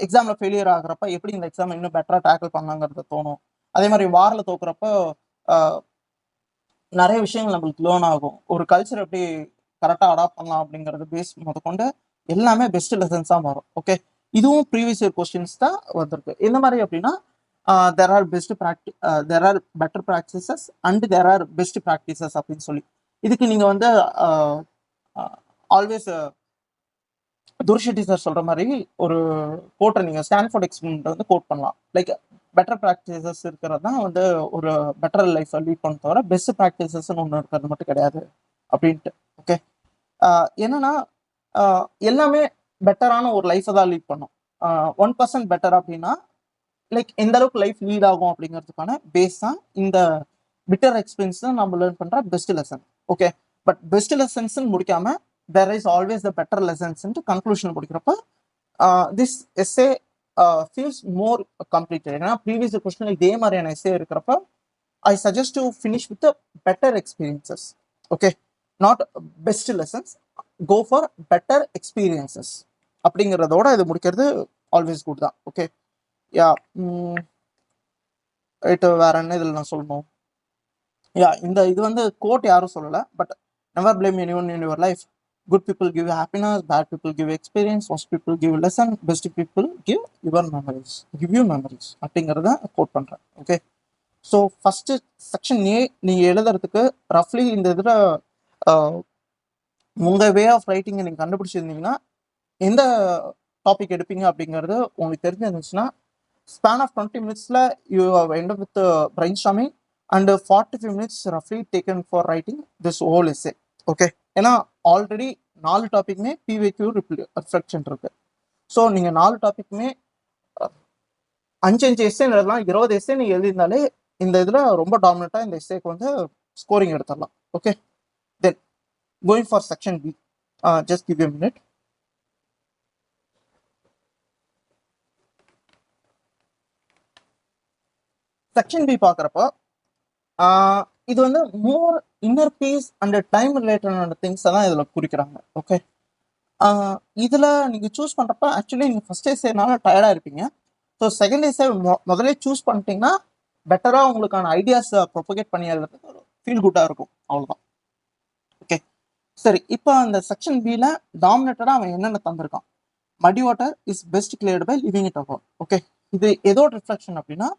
எக்ஸாம்ல ஃபெயிலியர் ஆகுறப்ப எப்படி இந்த எக்ஸாம் இன்னும் பெட்டரா டேக்கிள் பண்ணலாங்கிறத தோணும். அதே மாதிரி வாரில் தோக்குறப்ப நிறைய விஷயங்கள் நம்மளுக்கு லேர்ன் ஆகும். ஒரு கல்ச்சர் எப்படி கரெக்டாக அடாப்ட் பண்ணலாம் அப்படிங்கிறது பேஸ் முதற்கொண்டு எல்லாமே பெஸ்ட் லெசன்ஸாக மாறும். ஓகே, இதுவும் ப்ரீவியஸ் இயர் கொஸ்டின்ஸ் தான் வந்திருக்கு. இந்த மாதிரி அப்படின்னா there are there are better practices and there are best practices அப்படின்னு சொல்லி இதுக்கு நீங்க வந்து ஆல்வேஸ் துர்ஷெட்டி சார் சொல்ற மாதிரி ஒரு கோட்டை நீங்க ஸ்டான்ஃபோர்ட் எக்ஸ்பெரிமெண்ட் வந்து கோட் பண்ணலாம். லைக் பெட்டர் ப்ராக்டிசஸ் இருக்கிறது தான் வந்து ஒரு பெட்டர் லைஃப் லீட் பண்ண தவிர பெஸ்ட் ப்ராக்டிசஸ்ன்னு ஒன்று இருக்கிறது மட்டும் கிடையாது அப்படின்ட்டு. ஓகே, என்னன்னா எல்லாமே பெட்டரான ஒரு லைஃப்பை தான் லீட் பண்ணும். 1% பெட்டர் அப்படின்னா லைக் எந்த அளவுக்கு லைஃப் லீட் ஆகும் அப்படிங்கிறதுக்கான பேஸ் தான் இந்த பிட்டர் எக்ஸ்பீரியன்ஸ் தான் நம்ம லேர்ன் பண்ற best lesson. Okay, but best lessons முடிக்காம there is always the better lessons conclusion முடிக்கிறப்ப this essay feels more completed. ஏன்னா ப்ரீவியஸ் கொஸ்டின் இதே மாதிரியான எஸ்ஏ இருக்கிறப்ப I suggest to finish with the better experiences. Okay, not best lessons, go for better experiences அப்படிங்கிறதோட இது முடிக்கிறது always good தான். Okay, யா right. வேற என்ன இதில் நான் சொல்லணும்? யா, இந்த இது வந்து கோட் யாரும் சொல்லலை, but never blame anyone in your life. Good people give you happiness, bad people give you experience, worst people give you lesson, best people give your memories, give you memories அப்படிங்கிறத code பண்ணுறேன். Okay, so first section A நீங்கள் எழுதுறதுக்கு ரஃப்லி இந்த இதில் உங்கள் way of ரைட்டிங்கை நீங்கள் கண்டுபிடிச்சிருந்தீங்கன்னா எந்த topic எடுப்பீங்க அப்படிங்கிறது உங்களுக்கு தெரிஞ்சிருந்துச்சுன்னா span of 20 minutes you end up with brainstorming and 45 minutes roughly taken for writing this whole essay. Okay, ஏன்னா ஆல்ரெடி 4 டாபிக்மே பிவிக்யூ ரிஃப்ளெக்ஷன் இருக்கு. ஸோ நீங்கள் 4 டாபிக்மே 5 எஸ்ஸே எழுதலாம், 20 எஸ்ஸே நீங்கள் எழுதியிருந்தாலே இந்த இதில் ரொம்ப டாமினட்டாக இந்த எஸ்ஸேக்கு வந்து ஸ்கோரிங் எடுத்துடலாம். Okay, then going for section B, just give a minute. Section B பார்க்குறப்போ இது வந்து more inner peace and time ரிலேட்டடான திங்ஸை தான் இதில் குறிக்கிறாங்க. ஓகே, இதில் நீங்கள் சூஸ் பண்ணுறப்ப ஆக்சுவலி நீங்கள் ஃபஸ்ட் எஸ்ஸேனால டயர்டாக இருப்பீங்க. ஸோ செகண்ட் எஸ்ஸே முதலே சூஸ் பண்ணிட்டீங்கன்னா பெட்டராக உங்களுக்கான ஐடியாஸை ப்ரொபகேட் பண்ணி எழுதுறதுக்கு ஃபீல் குட்டாக இருக்கும். அவ்வளோதான். ஓகே, சரி. இப்போ அந்த செக்ஷன் பியில் டாமினேட்டடாக அவன் என்னென்ன தந்திருக்கான்? Muddy water is best cleared by leaving it about. Okay, இது எதோட ரிஃப்ளெக்ஷன் அப்படின்னா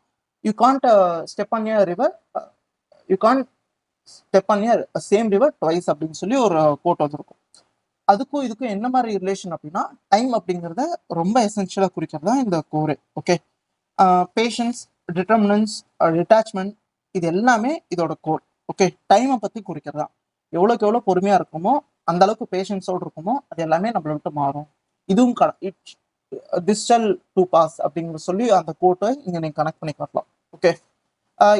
you can't step on your river, you can't step on your same river twice அப்படின்னு சொல்லி ஒரு கோட் வந்திருக்கும். அதுக்கும் இதுக்கும் என்ன மாதிரி ரிலேஷன் அப்படின்னா டைம் அப்படிங்கிறத ரொம்ப எசென்ஷியலாக குறிக்கிறது தான் இந்த கோரே. ஓகே, பேஷன்ஸ், டிட்டர்மினன்ஸ், டிட்டாச்மெண்ட், இது எல்லாமே இதோட கோர். ஓகே, டைமை பற்றி குறிக்கிறது தான். எவ்வளோக்கு எவ்வளோ பொறுமையாக இருக்குமோ அந்த அளவுக்கு பேஷன்ஸோடு இருக்குமோ அது எல்லாமே நம்மளை விட்டு மாறும். இதுவும் திஸ் ஷல் டு பாஸ் அப்படிங்கிற சொல்லி அந்த கோட்டை இங்கே நீங்கள் கனெக்ட் பண்ணி காட்டலாம். ஓகே,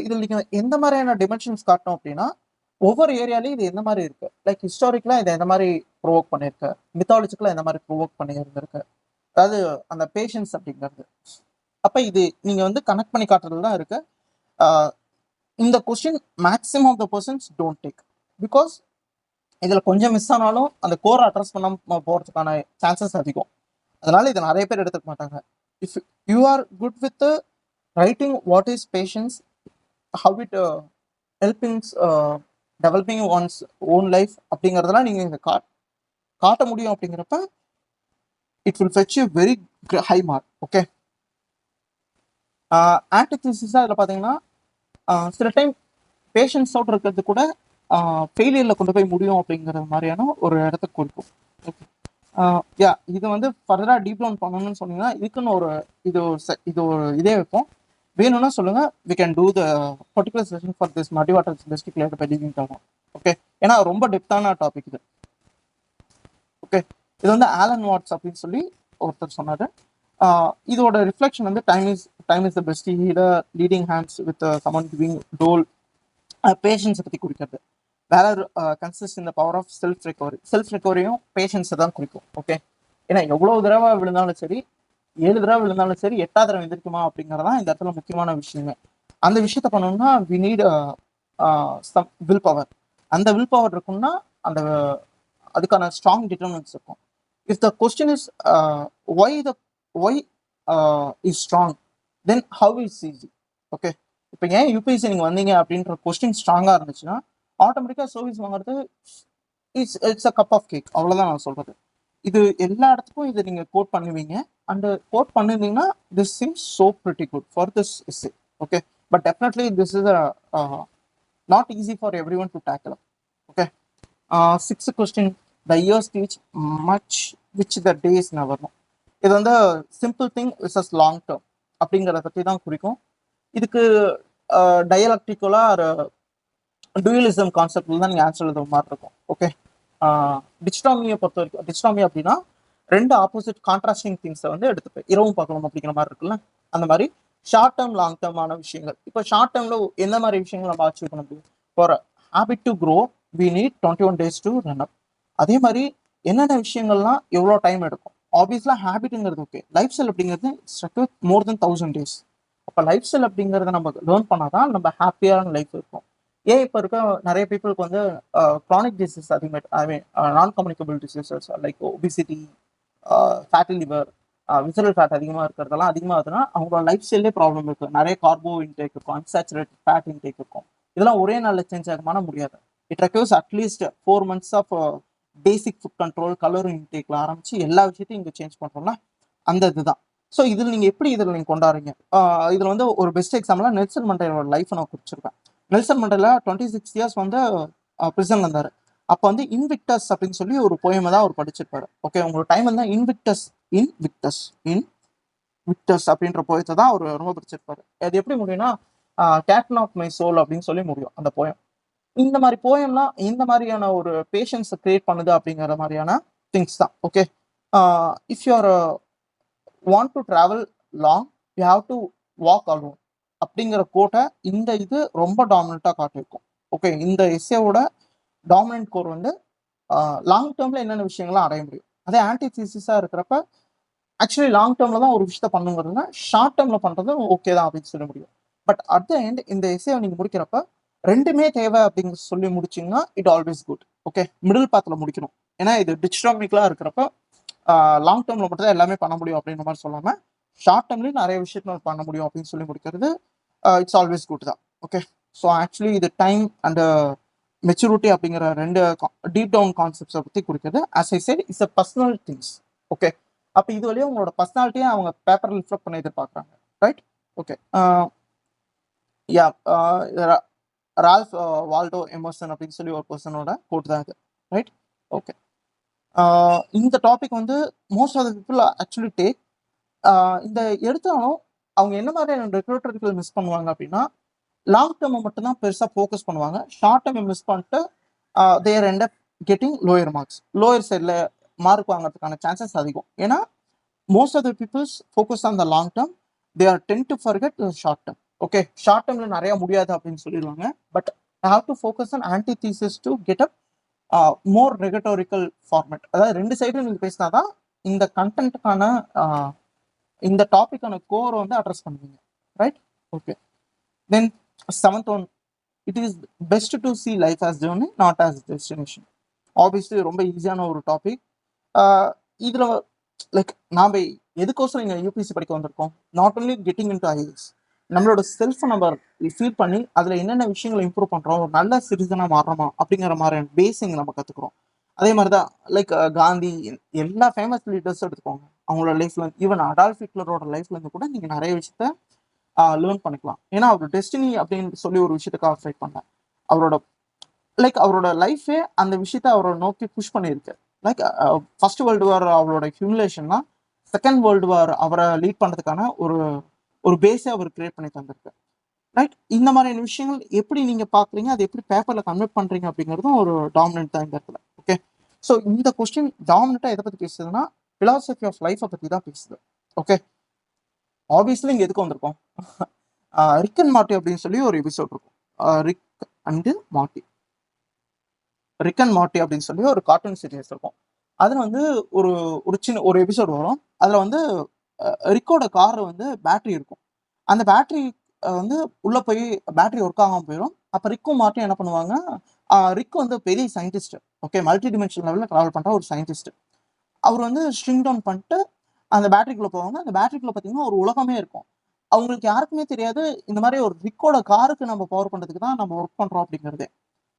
இதில் நீங்கள் எந்த மாதிரியான டிமென்ஷன்ஸ் காட்டணும் அப்படின்னா ஒவ்வொரு ஏரியாலையும் இது எந்த மாதிரி இருக்கு, லைக் ஹிஸ்டாரிக்கலாக இதை எந்த மாதிரி ப்ரொவோக் பண்ணியிருக்கு, மித்தாலஜிக்கலாக எந்த மாதிரி ப்ரொவோக் பண்ணியிருந்திருக்கு, அதாவது அந்த பேஷன்ஸ் அப்படிங்கிறது. அப்போ இது நீங்கள் வந்து கனெக்ட் பண்ணி காட்டுறது தான் இருக்கு. இந்த question maximum of the persons don't take, because இதில் கொஞ்சம் மிஸ் ஆனாலும் அந்த கோரை அட்ரஸ் பண்ணாமல் போகிறதுக்கான சான்சஸ் அதிகம். அதனால இதை நிறைய பேர் எடுத்துக்க மாட்டாங்க. If you are good with writing what is passions, how it helpings developing one's own life அப்படிங்கிறதெல்லாம் நீங்கள் இங்கே காட்ட முடியும். அப்படிங்கிறப்ப it will fetch you very high mark. Okay, ஆன்டிதிசிஸாக இதில் பார்த்தீங்கன்னா சில டைம் பேஷன்ஸோடு இருக்கிறது கூட ஃபெயிலியரில் கொண்டு போய் முடியும் அப்படிங்கிற மாதிரியான ஒரு இடத்துக்கு குறிக்கும். ஓகே, யா, இது வந்து ஃபர்தராக டீப் டவுன் பண்ணணும்னு சொன்னீங்கன்னா இதுக்குன்னு ஒரு இது ஒரு இதே வைப்போம். வேணும்னா சொல்லுங்க, we can do the particular session for this muddy water best cleared by living ஆகும். ஓகே, ஏன்னா ரொம்ப டெப்த்தான டாபிக் இது. ஓகே, இது வந்து ஆலன் வாட்ஸ் அப்படின்னு சொல்லி ஒருத்தர் சொன்னார். இதோட ரிஃப்ளெக்ஷன் வந்து time is the best healer, leading hands with someone giving toll, பேஷன்ஸை பற்றி குறிக்கிறது. Valour consist in the power of self ரெக்கவரியும் பேஷன்ஸை தான் குறிக்கும். ஓகே, ஏன்னா எவ்வளோ தடவை விழுந்தாலும் சரி, 7 தடவை விழுந்தாலும் சரி 8ஆவது தடவை எந்திரிக்குமா அப்படிங்கிறதான் இந்த இடத்துல முக்கியமான விஷயமே. அந்த விஷயத்த பண்ணணும்னா we need some will power. அந்த வில் பவர் இருக்குன்னா அதுக்கான ஸ்ட்ராங் டிட்டர்மினன்ஸ் இருக்கும். If the question is why is strong, then how is easy. Okay, இப்போ ஏன் யூபிஎஸ்சி நீங்கள் வந்தீங்க அப்படின்ற கொஸ்டின் ஸ்ட்ராங்காக இருந்துச்சுன்னா ஆட்டோமேட்டிக்காக சர்வீஸ் வாங்குறது it's a cup of cake. அவ்வளோதான் நான் சொல்கிறது. இது எல்லா இடத்துக்கும் இதை நீங்கள் கோட் பண்ணுவீங்க. அண்ட் கோட் பண்ணிருந்தீங்கன்னா this seems so pretty good for this essay. Okay, but definitely this is not easy for everyone to tackle. Okay, 6th question, the years teach much which the days never knew. இது வந்து simple thing versus long term அப்படிங்கிறத பற்றி தான் குறிக்கும். இதுக்கு டயலக்டிக்கலாக ஒரு டூயலிசம் கான்செப்டில் தான் நீங்கள் ஆன்சர் எழுதுற மாதிரி இருக்கும். ஓகே, டிச்டாமியை பொறுத்த வரைக்கும், டிச்டாமி அப்படின்னா ரெண்டு ஆப்போசிட் கான்ட்ராஸ்டிங் திங்ஸை வந்து எடுத்துப்பேன். இரவும் பார்க்கணும் அப்படிங்கிற மாதிரி இருக்குல்ல, அந்த மாதிரி ஷார்ட் டேர்ம் லாங் டேர்மான விஷயங்கள். இப்போ ஷார்ட் டேர்ம்ல எந்த மாதிரி விஷயங்கள் நம்ம அச்சீவ் பண்ண முடியும்? For habit to grow we need 21 days to run up. அதே மாதிரி என்னென்ன விஷயங்கள்லாம் எவ்வளோ டைம் எடுக்கும்? ஆப்வியஸ்லாம் ஹேபிட்டுங்கிறது ஓகே, லைஃப் ஸ்டைல் அப்படிங்கிறது மோர் தென் 1000 days. அப்போ லைஃப் ஸ்டைல் அப்படிங்கிறத நம்ம லேர்ன் பண்ணாதான் நம்ம ஹாப்பியான லைஃப் இருக்கும். ஏன் இப்போ இருக்க நிறைய பீப்புளுக்கு வந்து க்ரானிக் டிசீஸ் அதிகமாக, I mean non communicable diseases like obesity, fatty liver, visceral fat அதிகமாக இருக்கிறதெல்லாம் அதிகமாகுதுன்னா அவங்களோட லைஃப் ஸ்டைலே ப்ராப்ளம் இருக்குது. நிறைய கார்போ இன்டேக் இருக்கும், அன்சாச்சுரேட்டட் ஃபேட் இன்டேக் இருக்கும். இதெல்லாம் ஒரே நாளில் சேஞ்ச் ஆகுமான முடியாது. It requires at least 4 months of basic food control, calorie இன்டேக்ல ஆரம்பிச்சு எல்லா விஷயத்தையும் இங்கே சேஞ்ச் பண்ணுறோம்னா அந்த இதுதான். ஸோ இதில் நீங்கள் எப்படி இதில் நீங்கள் கொண்டாடுறீங்க? இதில் வந்து ஒரு பெஸ்ட் எக்ஸாம்பிளாக நெல்சன் மண்டேலாவோட லைஃப்பை நான் குறிச்சிருக்கேன். நெல்சன் மண்டேலா 26 years வந்து பிரிசன்ல இருந்தார். அப்போ வந்து இன்விக்டஸ் அப்படின்னு சொல்லி ஒரு போயமை தான் அவர் படிச்சிருப்பாரு. ஓகே, உங்களோட டைம் வந்து இன்விக்டஸ் அப்படின்ற போயத்தை தான் அவர் ரொம்ப படிச்சிருப்பாரு. அது எப்படி முடியும்னா கேப்டன் ஆஃப் மை சோல் அப்படின்னு சொல்லி முடியும் அந்த போயம். இந்த மாதிரி போயம்லாம் இந்த மாதிரியான ஒரு பேஷன்ஸை கிரியேட் பண்ணுது அப்படிங்கிற மாதிரியான திங்ஸ் தான். Okay, if you are want to travel long you have to walk alone அப்படிங்கிற கோட்டை இந்த இது ரொம்ப டாமினண்ட்டாக காட்டியிருக்கும். ஓகே, இந்த எஸ்ஏவோட டாமினன்ட் கோர் வந்து லாங் டேர்மில் என்னென்ன விஷயங்கள்லாம் அடைய முடியும். அதே ஆன்டி தீசிஸாக இருக்கிறப்ப ஆக்சுவலி லாங் டேர்மில் தான் ஒரு விஷயத்த பண்ணுங்கிறதுனா ஷார்ட் டேர்மில் பண்ணுறது ஓகே தான் அப்படின்னு சொல்ல முடியும். பட் அட் த எண்ட் இந்த எஸ்ஏவை நீங்கள் முடிக்கிறப்ப ரெண்டுமே தேவை அப்படின்னு சொல்லி முடிச்சிங்கன்னா it always good. Okay, middle பாத்தில் முடிக்கணும். ஏன்னா இது டிச்டாமிக்லாம் இருக்கிறப்ப லாங் டேர்மில் மட்டும் தான் எல்லாமே பண்ண முடியும் அப்படின்ற மாதிரி சொல்லாமல் ஷார்ட் டேர்ம்லேயும் நிறைய விஷயங்கள் பண்ண முடியும் அப்படின்னு சொல்லி முடிக்கிறது இட்ஸ் ஆல்வேஸ் குட் தான். ஓகே, ஸோ ஆக்சுவலி இது டைம் அண்ட் மெச்சூரிட்டி அப்படிங்கிற ரெண்டு டீப் டவுன் கான்செப்ட்ஸை பற்றி குறிக்கிறது. As I said it's a personal things. Okay, அப்போ இது வழியாக உங்களோட பர்சனாலிட்டியை அவங்க பேப்பரில் ரிஃப்ளெக்ட் பண்ண எதிர்பார்க்குறாங்க, right? Okay, ya, Ralph Waldo Emerson அப்படின்னு சொல்லி ஒரு பர்சனோட கோட் தான் இது, ரைட்? ஓகே, இந்த டாபிக் வந்து most of the people actually take. இந்த எடுத்தாலும் அவங்க என்ன மாதிரியான ரெக்ரூட்டர்கள் மிஸ் பண்ணுவாங்க அப்படின்னா லாங் டேர்மை மட்டும்தான் பெருசாக ஃபோக்கஸ் பண்ணுவாங்க. ஷார்ட் டேர்மை மிஸ் பண்ணிட்டு they end up getting lower marks. Lower சைடில் மார்க் வாங்குறதுக்கான சான்சஸ் அதிகம். ஏன்னா most of the peoples focus on the long term, they are tend to forget short term. Okay, short டேர்மில் நிறையா முடியாது அப்படின்னு சொல்லிடுவாங்க. But I have to focus on antithesis to get up more rhetorical format. அதாவது ரெண்டு சைடும் நீங்கள் பேசினா தான் இந்த கண்டென்ட்டுக்கான இந்த டாபிக்கான கோரை வந்து அட்ரஸ் பண்ணுவீங்க, right? Okay, then 7th one, it is best to see life as journey not as destination. Obviously ரொம்ப ஈஸியான ஒரு டாபிக். இதில் லைக் நாம் எதுக்கோசரம் இங்கே யூபிஎஸ்சி படிக்க வந்திருக்கோம்? Not only getting in to IAS, நம்மளோட செல்ஃபை நம்ம ஃபீல் பண்ணி அதில் என்னென்ன விஷயங்களை இம்ப்ரூவ் பண்ணுறோம், ஒரு நல்ல சிட்டிசனாக மாறுறோமா அப்படிங்கிற மாதிரியான பேஸிங் நம்ம கற்றுக்குறோம். அதே மாதிரி தான் லைக் காந்தி, எல்லா ஃபேமஸ் லீடர்ஸும் எடுத்துக்கோங்க, அவங்களோட லைஃப்ல ஈவன் அடால்ஃப் ஹிட்லரோட லைஃப்லேருந்து கூட நீங்கள் நிறைய விஷயத்த லேர்ன் பண்ணிக்கலாம். ஏன்னா அவர் டெஸ்டினி அப்படின்னு சொல்லி ஒரு விஷயத்துக்காக ஃபைட் பண்ண அவரோட லைஃபே அந்த விஷயத்த அவரை நோக்கி புஷ் பண்ணியிருக்கு. லைக் ஃபர்ஸ்ட் வேர்ல்டு வார் அவரோட ஹியூமிலேஷன்னா செகண்ட் வேர்ல்டு வார் அவரை லீட் பண்ணுறதுக்கான ஒரு பேஸை அவர் கிரியேட் பண்ணி தந்திருக்கு, ரைட்? இந்த மாதிரியான விஷயங்கள் எப்படி நீங்கள் பார்க்குறீங்க, அது எப்படி பேப்பரில் கன்வெர்ட் பண்ணுறீங்க அப்படிங்கிறதும் ஒரு டாமினன்ட் தான் இந்த இடத்துல. ஓகே, ஸோ இந்த கொஸ்டின் டாமினண்ட்டாக எதை பற்றி பேசுதுன்னா ஃபிலாசபி ஆஃப் லைஃப்பை பற்றி தான் பேசுது. ஓகே, ஆப்வியஸ்லி இங்கே எதுக்கு வந்திருக்கோம்? ரிக் அண்ட் மார்ட்டி அப்படின்னு சொல்லி ஒரு எபிசோட் இருக்கும். ரிக் அண்ட் மார்ட்டி அப்படின்னு சொல்லி ஒரு கார்ட்டூன் சீரியஸ் இருக்கும். அதில் வந்து ஒரு சின்ன ஒரு எபிசோட் வரும். அதில் வந்து ரிக்கோட கார் வந்து பேட்டரி இருக்கும். அந்த பேட்டரி வந்து உள்ளே போய் பேட்டரி ஒர்க் ஆகாமல் போயிடும். அப்போ ரிக்கும் மார்ட்டியும் என்ன பண்ணுவாங்க, ரிக் வந்து பெரிய சயின்டிஸ்ட். ஓகே, மல்டி டிமென்ஷன் லெவலில் ட்ராவல் பண்ணுற ஒரு சயின்டிஸ்ட். அவர் வந்து ஸ்ட்ரிங் டவுன் பண்ணிட்டு அந்த பேட்டரிக்குள்ளே போவாங்க. அந்த பேட்டரிக்குள்ளே பார்த்தீங்கன்னா ஒரு உலகமே இருக்கும். அவங்களுக்கு யாருக்குமே தெரியாது இந்த மாதிரி ஒரு ரிக்கோட காருக்கு நம்ம பவர் பண்ணுறதுக்கு தான் நம்ம ஒர்க் பண்ணுறோம் அப்படிங்கிறது.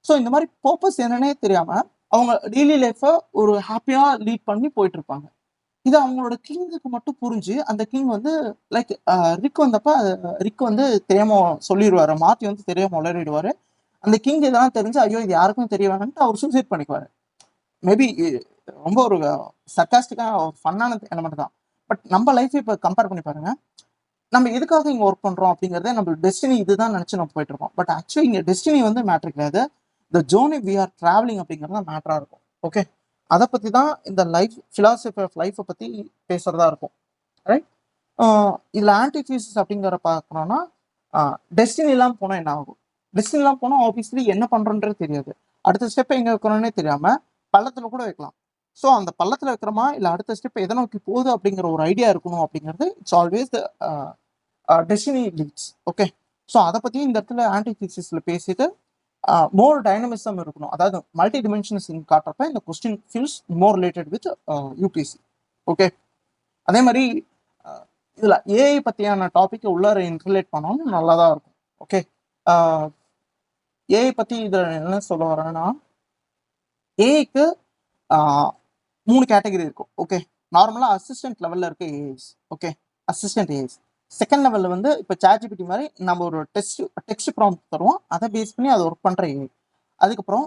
ஸோ இந்த மாதிரி பர்பஸ் என்னன்னே தெரியாமல் அவங்க டெய்லி லைஃப்பை ஒரு ஹாப்பியாக லீட் பண்ணி போயிட்டு இருப்பாங்க. இது அவங்களோட கிங்குக்கு மட்டும் புரிஞ்சு அந்த கிங் வந்து லைக் ரிக் வந்தப்ப ரிக் வந்து தெரியாம சொல்லிடுவாரு, மார்ட்டி வந்து தெரியாம உளறிடுவாரு. அந்த கிங் இதெல்லாம் தெரிஞ்சு ஐயோ இது யாருக்கும் தெரிய வேணான்ட்டு அவர் சூசைட் பண்ணிக்குவாரு. மேபி ரொம்ப ஒரு சர்க்காஸ்டிக்கான ஒரு ஃபன்னான எலமெண்ட் தான். பட் நம்ம லைஃப் இப்போ கம்பேர் பண்ணி பாருங்க, நம்ம எதுக்காக இங்கே ஒர்க் பண்ணுறோம் அப்படிங்கிறத நம்ம டெஸ்டினி இதுதான் நினச்சி நம்ம போயிட்டு இருக்கோம். பட் ஆக்சுவலி இங்கே டெஸ்டினி வந்து மேட்ரு கிடையாது, த ஜோர்னி வி ஆர் ட்ராவலிங் அப்படிங்கிறது தான் மேட்டராக இருக்கும். ஓகே, அதை பற்றி தான் இந்த லைஃப் ஃபிலாசபி ஆஃப் லைஃப்பை பற்றி பேசுகிறதா இருக்கும். ரைட், இதில் ஆன்டிதீசிஸ் அப்படிங்கிற பார்க்கணும்னா டெஸ்டினிலாம் போனால் என்ன ஆகும்? டெஸ்டினிலாம் போனால் ஆப்வியஸ்லி என்ன பண்ணுறோன்றது தெரியாது. அடுத்த ஸ்டெப் எங்கே வைக்கணும்னே தெரியாமல் பள்ளத்தில் கூட வைக்கலாம். ஸோ அந்த பள்ளத்தில் வைக்கிறோமா இல்லை அடுத்த ஸ்டெப் எதை நோக்கி போகுது அப்படிங்கிற ஒரு ஐடியா இருக்கணும் அப்படிங்கிறது it's always the destiny leads. Okay, so அதை பற்றி இந்த இடத்துல ஆன்டிதீசிஸில் பேசிட்டு மோர் டைனமிசம் இருக்கணும். அதாவது மல்டி டிமென்ஷன்ஸ் காட்டுறப்ப இந்த question feels more related with UPSC. Okay, அதே மாதிரி இதில் ஏஐ பற்றியான டாப்பிக்கை உள்ளார இன்டர்லேட் பண்ணணும், நல்லா தான் இருக்கும். ஓகே, ஏஐ பற்றி இதில் என்ன சொல்ல வரேன்னா, ஏஐக்கு 3 கேட்டகரி இருக்கும். ஓகே, நார்மலாக அசிஸ்டன்ட் லெவலில் இருக்க AI's. Okay, assistant AI's. Second லெவலில் வந்து இப்போ சாட்ஜிபிடி மாதிரி நம்ம ஒரு டெக்ஸ்ட் ப்ராம்ப்ட் தருவோம், அதை பேஸ் பண்ணி அதை ஒர்க் பண்ணுற ஏஐ. அதுக்கப்புறம்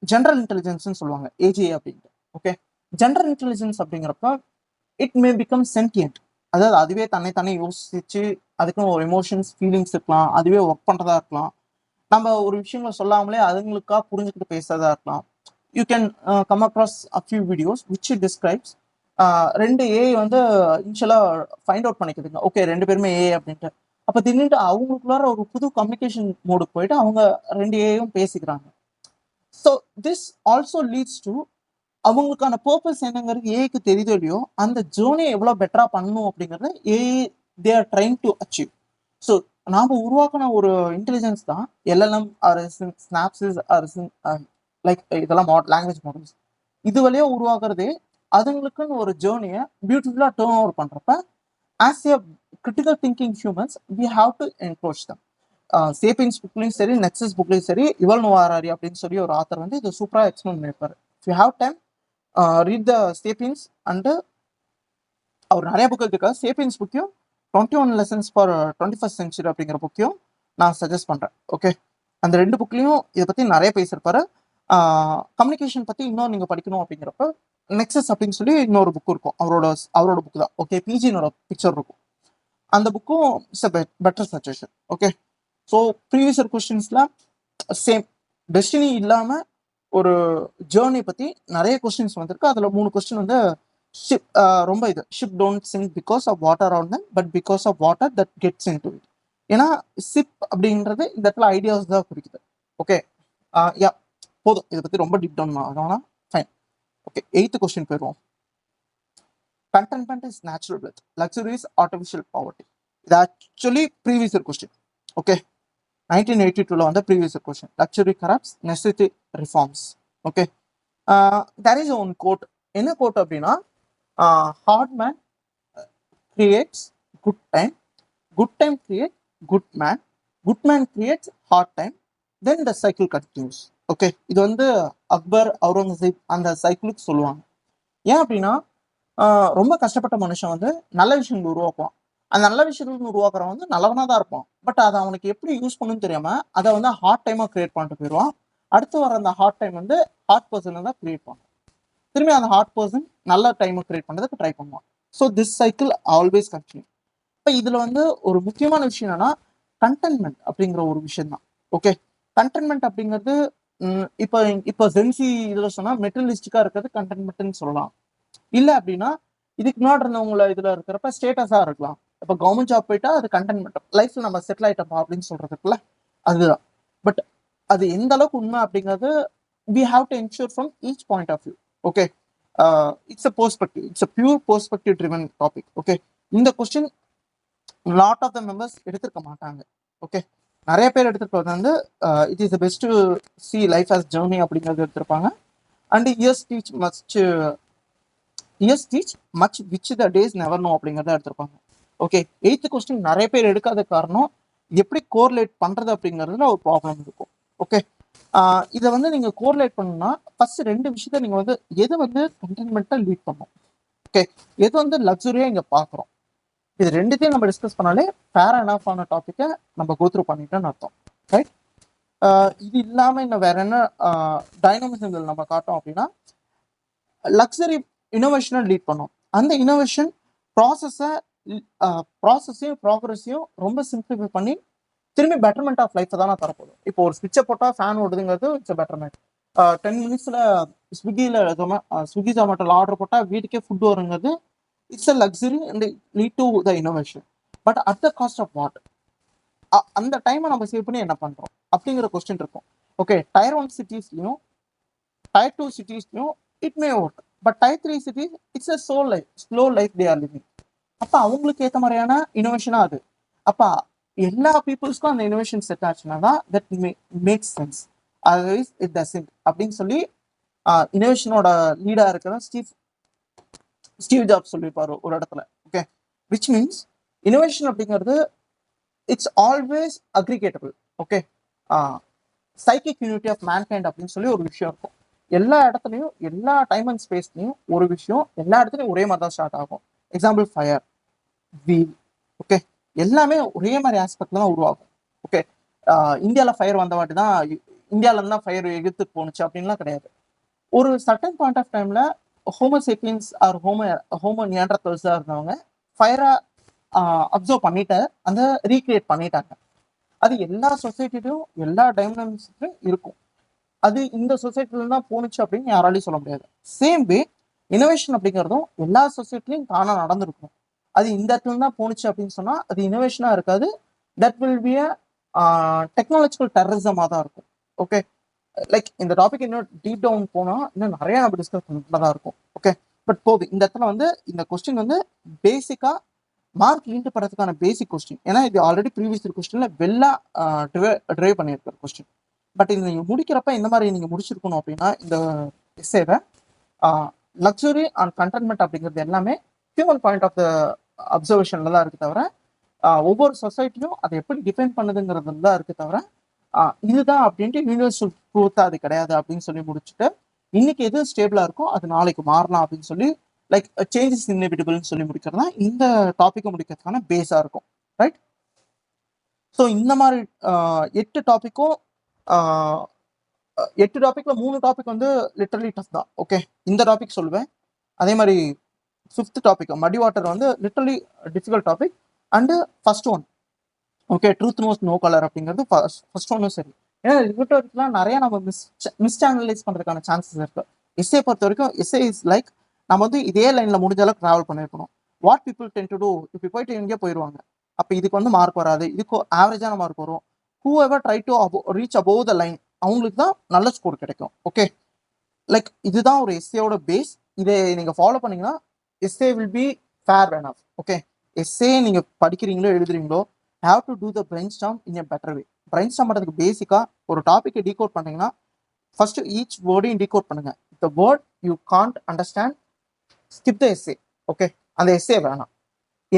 ஜென்ரல் இன்டெலிஜென்ஸ்ன்னு சொல்லுவாங்க, ஏஜிஏ அப்படின்ட்டு. ஓகே, ஜென்ரல் இன்டெலிஜென்ஸ் அப்படிங்கிறப்ப இட் மே பிகம் சென்டியன்ட். அதாவது அதுவே தன்னை யோசிச்சு அதுக்கும் ஒரு எமோஷன்ஸ் ஃபீலிங்ஸ் இருக்கலாம், அதுவே ஒர்க் பண்ணுறதா இருக்கலாம், நம்ம ஒரு விஷயங்களை சொல்லாமலே அதுங்களுக்கா புரிஞ்சுக்கிட்டு பேசுறதா இருக்கலாம். You can come across a few videos which describes 2 AI வந்து இனிஷியலாக ஃபைண்ட் அவுட் பண்ணிக்குதுங்க. ஓகே, 2 பேருமே ஏஐ அப்படின்ட்டு. அப்போ திடீர்னு அவங்களுக்குள்ளார ஒரு புது கம்யூனிகேஷன் மோடுக்கு போயிட்டு அவங்க 2 ஏஐயும் பேசிக்கிறாங்க. So this also leads to அவங்களுக்கான பர்பஸ் என்னங்கிறது ஏஐக்கு தெரியுதோ இல்லையோ, அந்த ஜோனியை எவ்வளோ பெட்டராக பண்ணணும் அப்படிங்கிறத AI they are trying to achieve. So நாம் உருவாக்கின ஒரு இன்டெலிஜென்ஸ் தான் LLM or synopsis or like இதெல்லாம் லாங்குவேஜ் மாடல்ஸ். இது வழியாக உருவாக்குறதே அதுங்களுக்குன்னு ஒரு ஜேர்னியை பியூட்டிஃபுல்லாக டேர்ன் ஓவர் பண்ணுறப்ப as a critical thinking humans we have to encroach them. Sapiens புக்லையும் சரி, நெக்ஸஸ் புக்லையும் சரி, யுவல் நோவா ஹராரி அப்படின்னு சொல்லி ஒரு ஆத்தர் வந்து இது சூப்பராக எக்ஸ்பிளைன் பண்ணியிருப்பாரு. If you have time read the Sapiens and அவர் நிறைய புக் இருக்கு. சேப்பியன்ஸ் புக்கையும் 21 லெசன்ஸ் ஃபார் 21st சென்ச்சுரி அப்படிங்கிற புக்கையும் நான் சஜஸ்ட் பண்ணுறேன். ஓகே, அந்த 2 புக்லையும் இதை பற்றி நிறைய பேசியிருப்பாரு. கம்யூனிகேஷன் பற்றி இன்னும் நீங்கள் படிக்கணும் அப்படிங்கிறப்ப நெக்ஸஸ் அப்படின்னு சொல்லி இன்னொரு புக் இருக்கும், அவரோட புக் தான். ஓகே, பிஜினோட பிக்சர் இருக்கும், அந்த புக்கும் it's a better suggestion. Okay, so previous கொஸ்டின்ஸில் சேம் டெஸ்டினி இல்லாமல் ஒரு ஜேர்னி பற்றி நிறைய கொஸ்டின்ஸ் வந்திருக்கு. அதில் 3 கொஸ்டின் வந்து ஷிப் ரொம்ப இது ship don't sink because of water on them but because of water that gets in to it. ஏன்னா ஷிப் அப்படின்றது இந்த இடத்துல ஐடியாஸ் தான் குறிக்குது. ஓகே, யா போதும், இதை பற்றி ரொம்ப டீப் டவுன் ஆகணும். ஃபைன். ஓகே, 8th கொஸ்டின் போயிடுவோம். Contentment is natural wealth, luxury is artificial poverty. இது ஆக்சுவலி ப்ரீவியஸ் கொஸ்டின். ஓகே, 1982 வந்த previous question. Luxury corrupts, necessity reforms. Okay, there is one quote. என்ன கோட் அப்படின்னா, hard man creates good time create good man creates hard time, then the cycle continues. Okay, இது வந்து அக்பர், அவுரங்கசீப் அந்த சைக்கிளுக்கு சொல்லுவாங்க. ஏன் அப்படின்னா ரொம்ப கஷ்டப்பட்ட மனுஷன் வந்து நல்ல விஷயங்கள் உருவாக்குவான். அந்த நல்ல விஷயங்கள் உருவாக்குறவன் வந்து நல்லவனா தான் இருப்பான். பட் அதை அவனுக்கு எப்படி யூஸ் பண்ணணும்னு தெரியாம அதை வந்து ஹார்ட் டைமா கிரியேட் பண்ணிட்டு போயிடுவான். அடுத்து வர அந்த ஹார்ட் டைம் வந்து ஹார்ட் பர்சன் தான் கிரியேட் பண்ணுவான். திரும்பி அந்த ஹார்ட் பர்சன் நல்ல டைமை கிரியேட் பண்ணுறதுக்கு ட்ரை பண்ணுவான். So this cycle always continue. இப்போ இதில் வந்து ஒரு முக்கியமான விஷயம் என்னன்னா கண்டென்ட்மெண்ட் அப்படிங்கிற ஒரு விஷயம் தான். ஓகே, கண்டென்ட்மெண்ட் அப்படிங்கிறது இப்போ ஜென்சி இதில் சொன்னால் மெட்டீரியலிஸ்டிக்காக இருக்கிறது கண்டென்ட்மெண்ட்னு சொல்லலாம். இல்லை அப்படின்னா இதுக்கு முன்னாடி இருந்தவங்கள இதில் இருக்கிறப்ப ஸ்டேட்டஸாக இருக்கலாம். இப்போ கவர்மெண்ட் ஜாப் போயிட்டா அது கண்டென்ட்மெண்ட், லைஃப்ல நம்ம செட்டில் ஆகிட்டோமா அப்படின்னு சொல்றதுக்குல அதுதான். பட் அது எந்த அளவுக்கு உண்மை அப்படிங்கிறது we have to ensure from each point of view. Okay, it's a perspective, it's a pure perspective driven topic. Okay, இந்த question lot of the members எடுத்துக்க மாட்டாங்க. ஓகே, நிறைய பேர் எடுத்துட்டு வந்து it is the best to see life as journey அப்படிங்கிறது எடுத்திருப்பாங்க. And years teach much which the days never know அப்படிங்கிறத எடுத்திருப்பாங்க. ஓகே, 8th கொஸ்டின் நிறைய பேர் எடுக்காத காரணம் எப்படி கோரிலேட் பண்றது அப்படிங்கிறதுல ஒரு ப்ராப்ளம் இருக்கும். ஓகே, இதை வந்து நீங்க கோரிலேட் பண்ணணும்னா ஃபர்ஸ்ட் 2 விஷயத்த நீங்க வந்து எது வந்து கண்டென்ட்மெண்ட்டை லீட் பண்ணும், ஓகே, எது வந்து லக்ஸுரியா இங்க பாக்குறோம், இது 2த்தையும் நம்ம டிஸ்கஸ் பண்ணாலே ஃபேர் அனஃப் ஆன டாபிக்கை நம்ம கோத்ரூ பண்ணிட்டோம்னு அர்த்தம். ரைட், இது இல்லாம இன்னும் வேற என்ன டைனமிசங்கள் நம்ம காட்டோம் அப்படின்னா லக்ஸரி இனோவேஷனை லீட் பண்ணும். அந்த இனோவேஷன் ப்ராசஸையும் ப்ராக்ரஸையும் ரொம்ப சிம்பிளிஃபை பண்ணி திரும்பி பெட்டர்மெண்ட் ஆஃப் லைஃப் தானே தரப்போகுது. இப்போ ஒரு ஸ்விட்சை போட்டால் ஃபேன் ஓடுதுங்கிறது இட்ஸ் பெட்டர்மெண்ட். 10 மினிட்ஸில் ஸ்விக்கியில் ஸ்விக்கி ஜொமேட்டோவில் ஆர்டர் போட்டால் வீட்டுக்கே ஃபுட் வருங்கிறது it's a luxury and lead to the innovation. But at the cost of what? அந்த டைமை நம்ம சேவ் பண்ணி என்ன பண்ணுறோம் அப்படிங்கிற கொஸ்டின் இருக்கும். ஓகே, டயர் 1 சிட்டிஸ்லையும் டயர் 2 சிட்டிஸ்லையும் it may work. But tier 3 cities it's a slow life they are living. அப்போ அவங்களுக்கு ஏற்ற மாதிரியான இனோவேஷனாக அது. அப்போ எல்லா பீப்புள்ஸ்க்கும் அந்த இனோவேஷன் செட் ஆச்சுன்னா தான் that makes sense. Otherwise it doesn't அப்படின்னு சொல்லி இனோவேஷனோட லீடாக இருக்கிற ஸ்டீவ் ஜாப்ஸ் சொல்லியிருப்பாரு ஒரு இடத்துல. ஓகே, விச் மீன்ஸ் இனோவேஷன் அப்படிங்கிறது it's always aggregatable. Okay, psychic unity of mankind அப்படின்னு சொல்லி ஒரு விஷயம் இருக்கும். எல்லா இடத்துலையும் எல்லா டைம் அண்ட் ஸ்பேஸ்லையும் ஒரு விஷயம் எல்லா இடத்துலையும் ஒரே மாதிரி தான் ஸ்டார்ட் ஆகும். Example fire, wheel. ஓகே, எல்லாமே ஒரே மாதிரி ஆஸ்பெக்ட்ல தான் உருவாகும். ஓகே, இந்தியாவில் ஃபயர் வந்த வாட்டி தான் இந்தியாவிலேருந்து தான் ஃபயர் எதிர்த்து போணுச்சு அப்படின்லாம் கிடையாது. ஒரு சர்டன் பாயிண்ட் ஆஃப் டைம்ல ஹோமோசேப்பியன்ஸ் ஆர் ஹோமோ நியாண்டர்தல்ஸாக இருந்தவங்க ஃபயரை அப்சர்வ் பண்ணிட்டு அந்த ரீக்ரியேட் பண்ணிட்டாங்க. அது எல்லா சொசைட்டிலையும் எல்லா டைமென்ஷன்ஸ்லையும் இருக்கும். அது இந்த சொசைட்டில தான் போணுச்சு அப்படின்னு யாராலையும் சொல்ல முடியாது. சேம் வே இனோவேஷன் அப்படிங்கிறதும் எல்லா சொசைட்டிலையும் தானா நடந்திருக்கும். அது இந்த இடத்துல தான் போணுச்சு அப்படின்னு சொன்னா அது இனோவேஷனா இருக்காது. That will be a technological டெரரிசமாக தான் இருக்கும். ஓகே, லைக் இந்த டாபிக் இன்னும் டீப் டவுன் போனால் இன்னும் நிறைய நம்ம டிஸ்கஸ் பண்ணிட்டு இருக்கும். ஓகே, பட் போது இந்த இடத்துல வந்து இந்த கொஸ்டின் வந்து பேசிக்காக மார்க் ஈண்டு படுறதுக்கான பேசிக் கொஸ்டின். ஏன்னா இது ஆல்ரெடி ப்ரீவியஸ் கொஸ்டின்ல வெள்ளா ட்ரைவ் பண்ணியிருக்கிற கொஸ்டின். பட் இது நீங்கள் முடிக்கிறப்ப இந்த மாதிரி நீங்கள் முடிச்சிருக்கணும் அப்படின்னா இந்த எஸ்ஸேவை லக்ஸுரி அண்ட் கண்டென்ட்மெண்ட் அப்படிங்கிறது எல்லாமே ஹியூமன் பாயிண்ட் ஆஃப் த அப்சர்வேஷன்ல தான் இருக்கு தவிர ஒவ்வொரு சொசைட்டியும் அதை எப்படி டிஃபைன் பண்ணுதுங்கிறது தான் இருக்கு தவிர இதுதான் அப்படின்ட்டு யூனிவர்சல் ட்ரூத்தா அது கிடையாது அப்படின்னு சொல்லி முடிச்சுட்டு இன்னைக்கு எது ஸ்டேபிளா இருக்கோ அது நாளைக்கு மாறலாம் அப்படின்னு சொல்லி லைக் சேஞ்சஸ் இன்னெவிட்டபிள்னு சொல்லி முடிக்கிறது தான் இந்த டாப்பிக்கை முடிக்கிறதுக்கான பேஸா இருக்கும். ரைட்? ஸோ இந்த மாதிரி 8 டாப்பிக்கும் 8 டாபிக்ல 3 டாபிக் வந்து லிட்டரலி டஃப் தான். ஓகே, இந்த டாபிக் சொல்லுவேன். அதே மாதிரி 5th டாபிக் மடி வாட்டர் வந்து literally difficult topic. And first one okay, truth knows no colour அப்படிங்கிறது ஃபர்ஸ்ட் ஒன்னும் சரி. ஏன்னா லிட்டரேச்சர்லாம் நிறைய நம்ம மிஸ் அனலைஸ் பண்ணுறதுக்கான சான்சஸ் இருக்கு. எஸ்ஏ பொறுத்த வரைக்கும் எஸ்ஏ இஸ் லைக் நம்ம வந்து இதே லைனில் முடிஞ்ச அளவுக்கு ட்ராவல் பண்ணியிருக்கணும். What people tend to do, இப்போ போயிட்டு எங்கேயோ போயிடுவாங்க. அப்போ இதுக்கு வந்து மார்க் வராது, இதுக்கு ஆவரேஜான மார்க் வரும். Who ever try to reach above the line அவங்களுக்கு தான் நல்ல ஸ்கோர் கிடைக்கும். ஓகே, லைக் இதுதான் ஒரு எஸ்ஏயோட பேஸ். இதை நீங்கள் ஃபாலோ பண்ணீங்கன்னா essay will be fair enough. Okay, essay நீங்கள் படிக்கிறீங்களோ எழுதுறீங்களோ have to do the brainstorm in a better way. Brainstorm பண்ணுறதுக்கு பேசிக்காக ஒரு டாப்பிக்கை டீகோட் பண்ணீங்கன்னா ஃபர்ஸ்ட் ஈச் வேர்டையும் டீகோட் பண்ணுங்க. The word you can't understand skip the essay. Okay, அந்த எஸ்ஏ வேணாம்.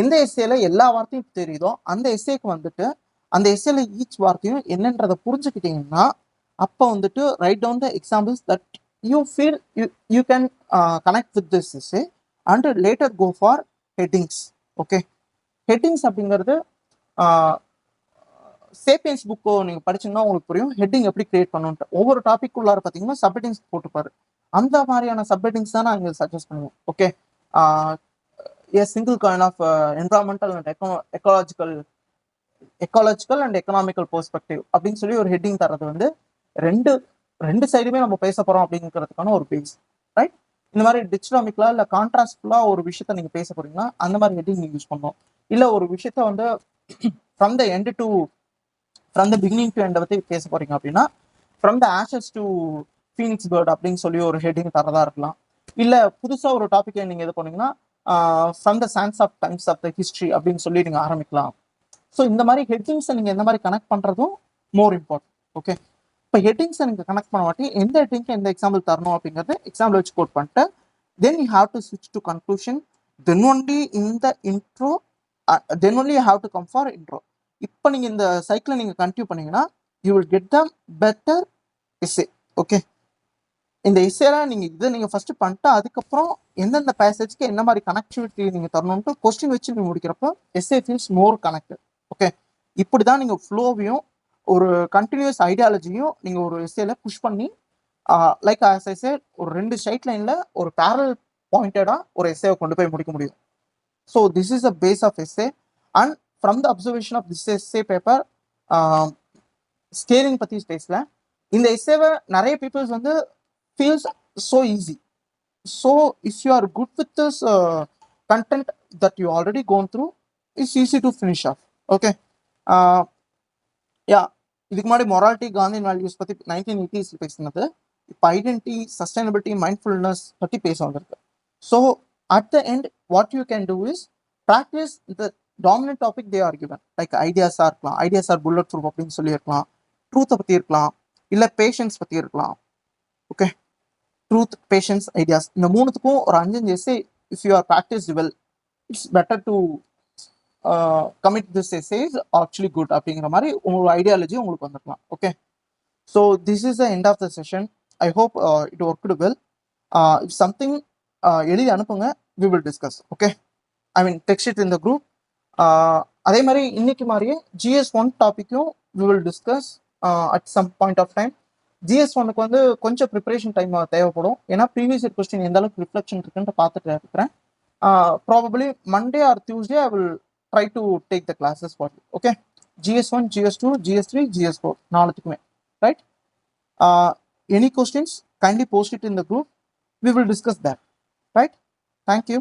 எந்த எஸ்ஏல எல்லா வார்த்தையும் தெரியுதோ அந்த எஸ்ஏக்கு வந்துட்டு அந்த எஸ்ஏல ஈச் வார்த்தையும் என்னன்றதை புரிஞ்சுக்கிட்டீங்கன்னா அப்போ வந்துட்டு right down the examples that you feel you can connect with this essay and later go for headings. Okay, headings அப்படிங்கிறது சேப்பியன்ஸ் புக்கோ நீங்கள் படிச்சீங்கன்னா உங்களுக்கு புரியும் ஹெட்டிங் எப்படி கிரியேட் பண்ணணுன்ட்டு. ஒவ்வொரு டாபிக் உள்ளார பார்த்தீங்கன்னா சப்ஹெட்டிங்ஸ் போட்டுப்பாரு. அந்த மாதிரியான சப்ஹெட்டிங்ஸ் தான் நான் இங்கே சஜஸ்ட் பண்ணுவேன். Okay, a single kind of environmental and ecological and economical perspective அப்படின்னு சொல்லி ஒரு ஹெட்டிங் தரது வந்து ரெண்டு சைடுமே நம்ம பேச போறோம் அப்படிங்கிறதுக்கான ஒரு பேஸ். ரைட்? இந்த மாதிரி டிச்டாமிக்கலா இல்லை கான்ட்ராஸ்ட்ஃபுல்லா ஒரு விஷயத்த நீங்க பேச போறீங்கன்னா அந்த மாதிரி ஹெட்டிங் நீங்க யூஸ் பண்ணணும். இல்லை ஒரு விஷயத்த வந்து from the beginning to end பத்தி பேச போறீங்க அப்படின்னா from the ashes to phoenix bird அப்படின்னு சொல்லி ஒரு ஹெட்டிங் தரதா இருக்கலாம். இல்லை புதுசாக ஒரு டாபிக் நீங்க இது பண்ணீங்கன்னா from the chance of times of the history அப்படின்னு சொல்லி நீங்கள் ஆரம்பிக்கலாம். ஸோ இந்த மாதிரி ஹெட்டிங்ஸை நீங்கள் எந்த மாதிரி கனெக்ட் பண்ணுறதும் மோர் இம்பார்ட்டன்ட். ஓகே, இப்போ ஹெட்டிங்ஸை நீங்கள் கனெக்ட் பண்ண மாட்டி எந்த ஹெட்டிங்க்கு எந்த எக்ஸாம்பிள் தரணும் அப்படிங்கிறது எக்ஸாம்பிள் வச்சு கோட் பண்ணிட்டு தென் யூ ஹாவ் டு ஸ்விட்ச் to conclusion. Then only in the intro then only you have to come for intro. இப்போ நீங்கள் இந்த சைக்கிளை நீங்கள் கண்டினியூ பண்ணீங்கன்னா you will get the better essay. Okay, இந்த எஸ்ஏலாம் நீங்கள் ஃபர்ஸ்ட் பண்ணிட்டு அதுக்கப்புறம் எந்தெந்த பேசேஜ்க்கு என்ன மாதிரி கனெக்டிவிட்டி நீங்கள் தரணும்ட்டு கொஸ்டின் வச்சு நீங்கள் முடிக்கிறப்போ essay feels more connected. Okay, இப்படி தான் நீங்கள் ஃப்ளோவையும் ஒரு கண்டினியூஸ் ஐடியாலஜியும் நீங்கள் ஒரு எஸ்ஏல புஷ் பண்ணி லைக் ஆஸ் ஐ சேட் ஒரு 2 ஸ்ட்ரைட் லைனில் ஒரு பேரல் பாயிண்டடாக ஒரு எஸ்ஏவை கொண்டு போய் முடிக்க முடியும். So this is a base of essay. And from the observation of this essay paper scaling பற்றி பேசல. இந்த எஸ்ஏவை நிறைய பீப்புள்ஸ் வந்து feels so easy. So if you are good with this content that you already gone through, it's easy to finish off. Okay, yeah, இதுக்கு முன்னாடி morality Gandhian values பற்றி 1980s பேசினது, இப்போ ஐடென்டிட்டி, சஸ்டைனபிலிட்டி, மைண்ட்ஃபுல்னஸ் பற்றி பேச வந்திருக்கு. So at the end what you can do is practise the dominant topic they are given. Like ஐடியாஸாக இருக்கலாம், ஐடியாஸ் ஆர் புல்லட் ப்ரூஃப் அப்படின்னு சொல்லியிருக்கலாம், ட்ரூத்தை பற்றி இருக்கலாம், இல்லை பேஷன்ஸ் பற்றி இருக்கலாம். ஓகே, ட்ரூத், பேஷன்ஸ், ஐடியாஸ், இந்த மூணுத்துக்கும் ஒரு 5 essay if you are practised well, it's better to commit this essays actually good அப்படிங்கிற மாதிரி உங்களோட ஐடியாலஜி உங்களுக்கு வந்துருக்கலாம். Okay, so this is the end of the session. I hope it worked well. If something எழுதி அனுப்புங்க, we will discuss. Okay, I mean text it in the group. அதே மாதிரி இன்னைக்கு மாதிரியே GS1 டாப்பிக்கும் we will discuss at some point of time. GS1க்கு வந்து கொஞ்சம் ப்ரிப்பரேஷன் டைம் தேவைப்படும், ஏன்னா ப்ரீவியஸ் இயர் கொஸ்டின் எந்த அளவுக்கு ரிஃப்ளெக்ஷன் இருக்குன்னு பார்த்துட்டு இருக்கிறேன். Probably Monday or Tuesday I will try to take the classes for you. Okay, GS1, GS2, GS3, GS4 நாலுத்துக்குமே. Right? Any questions, kindly post it in the group. We will discuss that. Right? Thank you.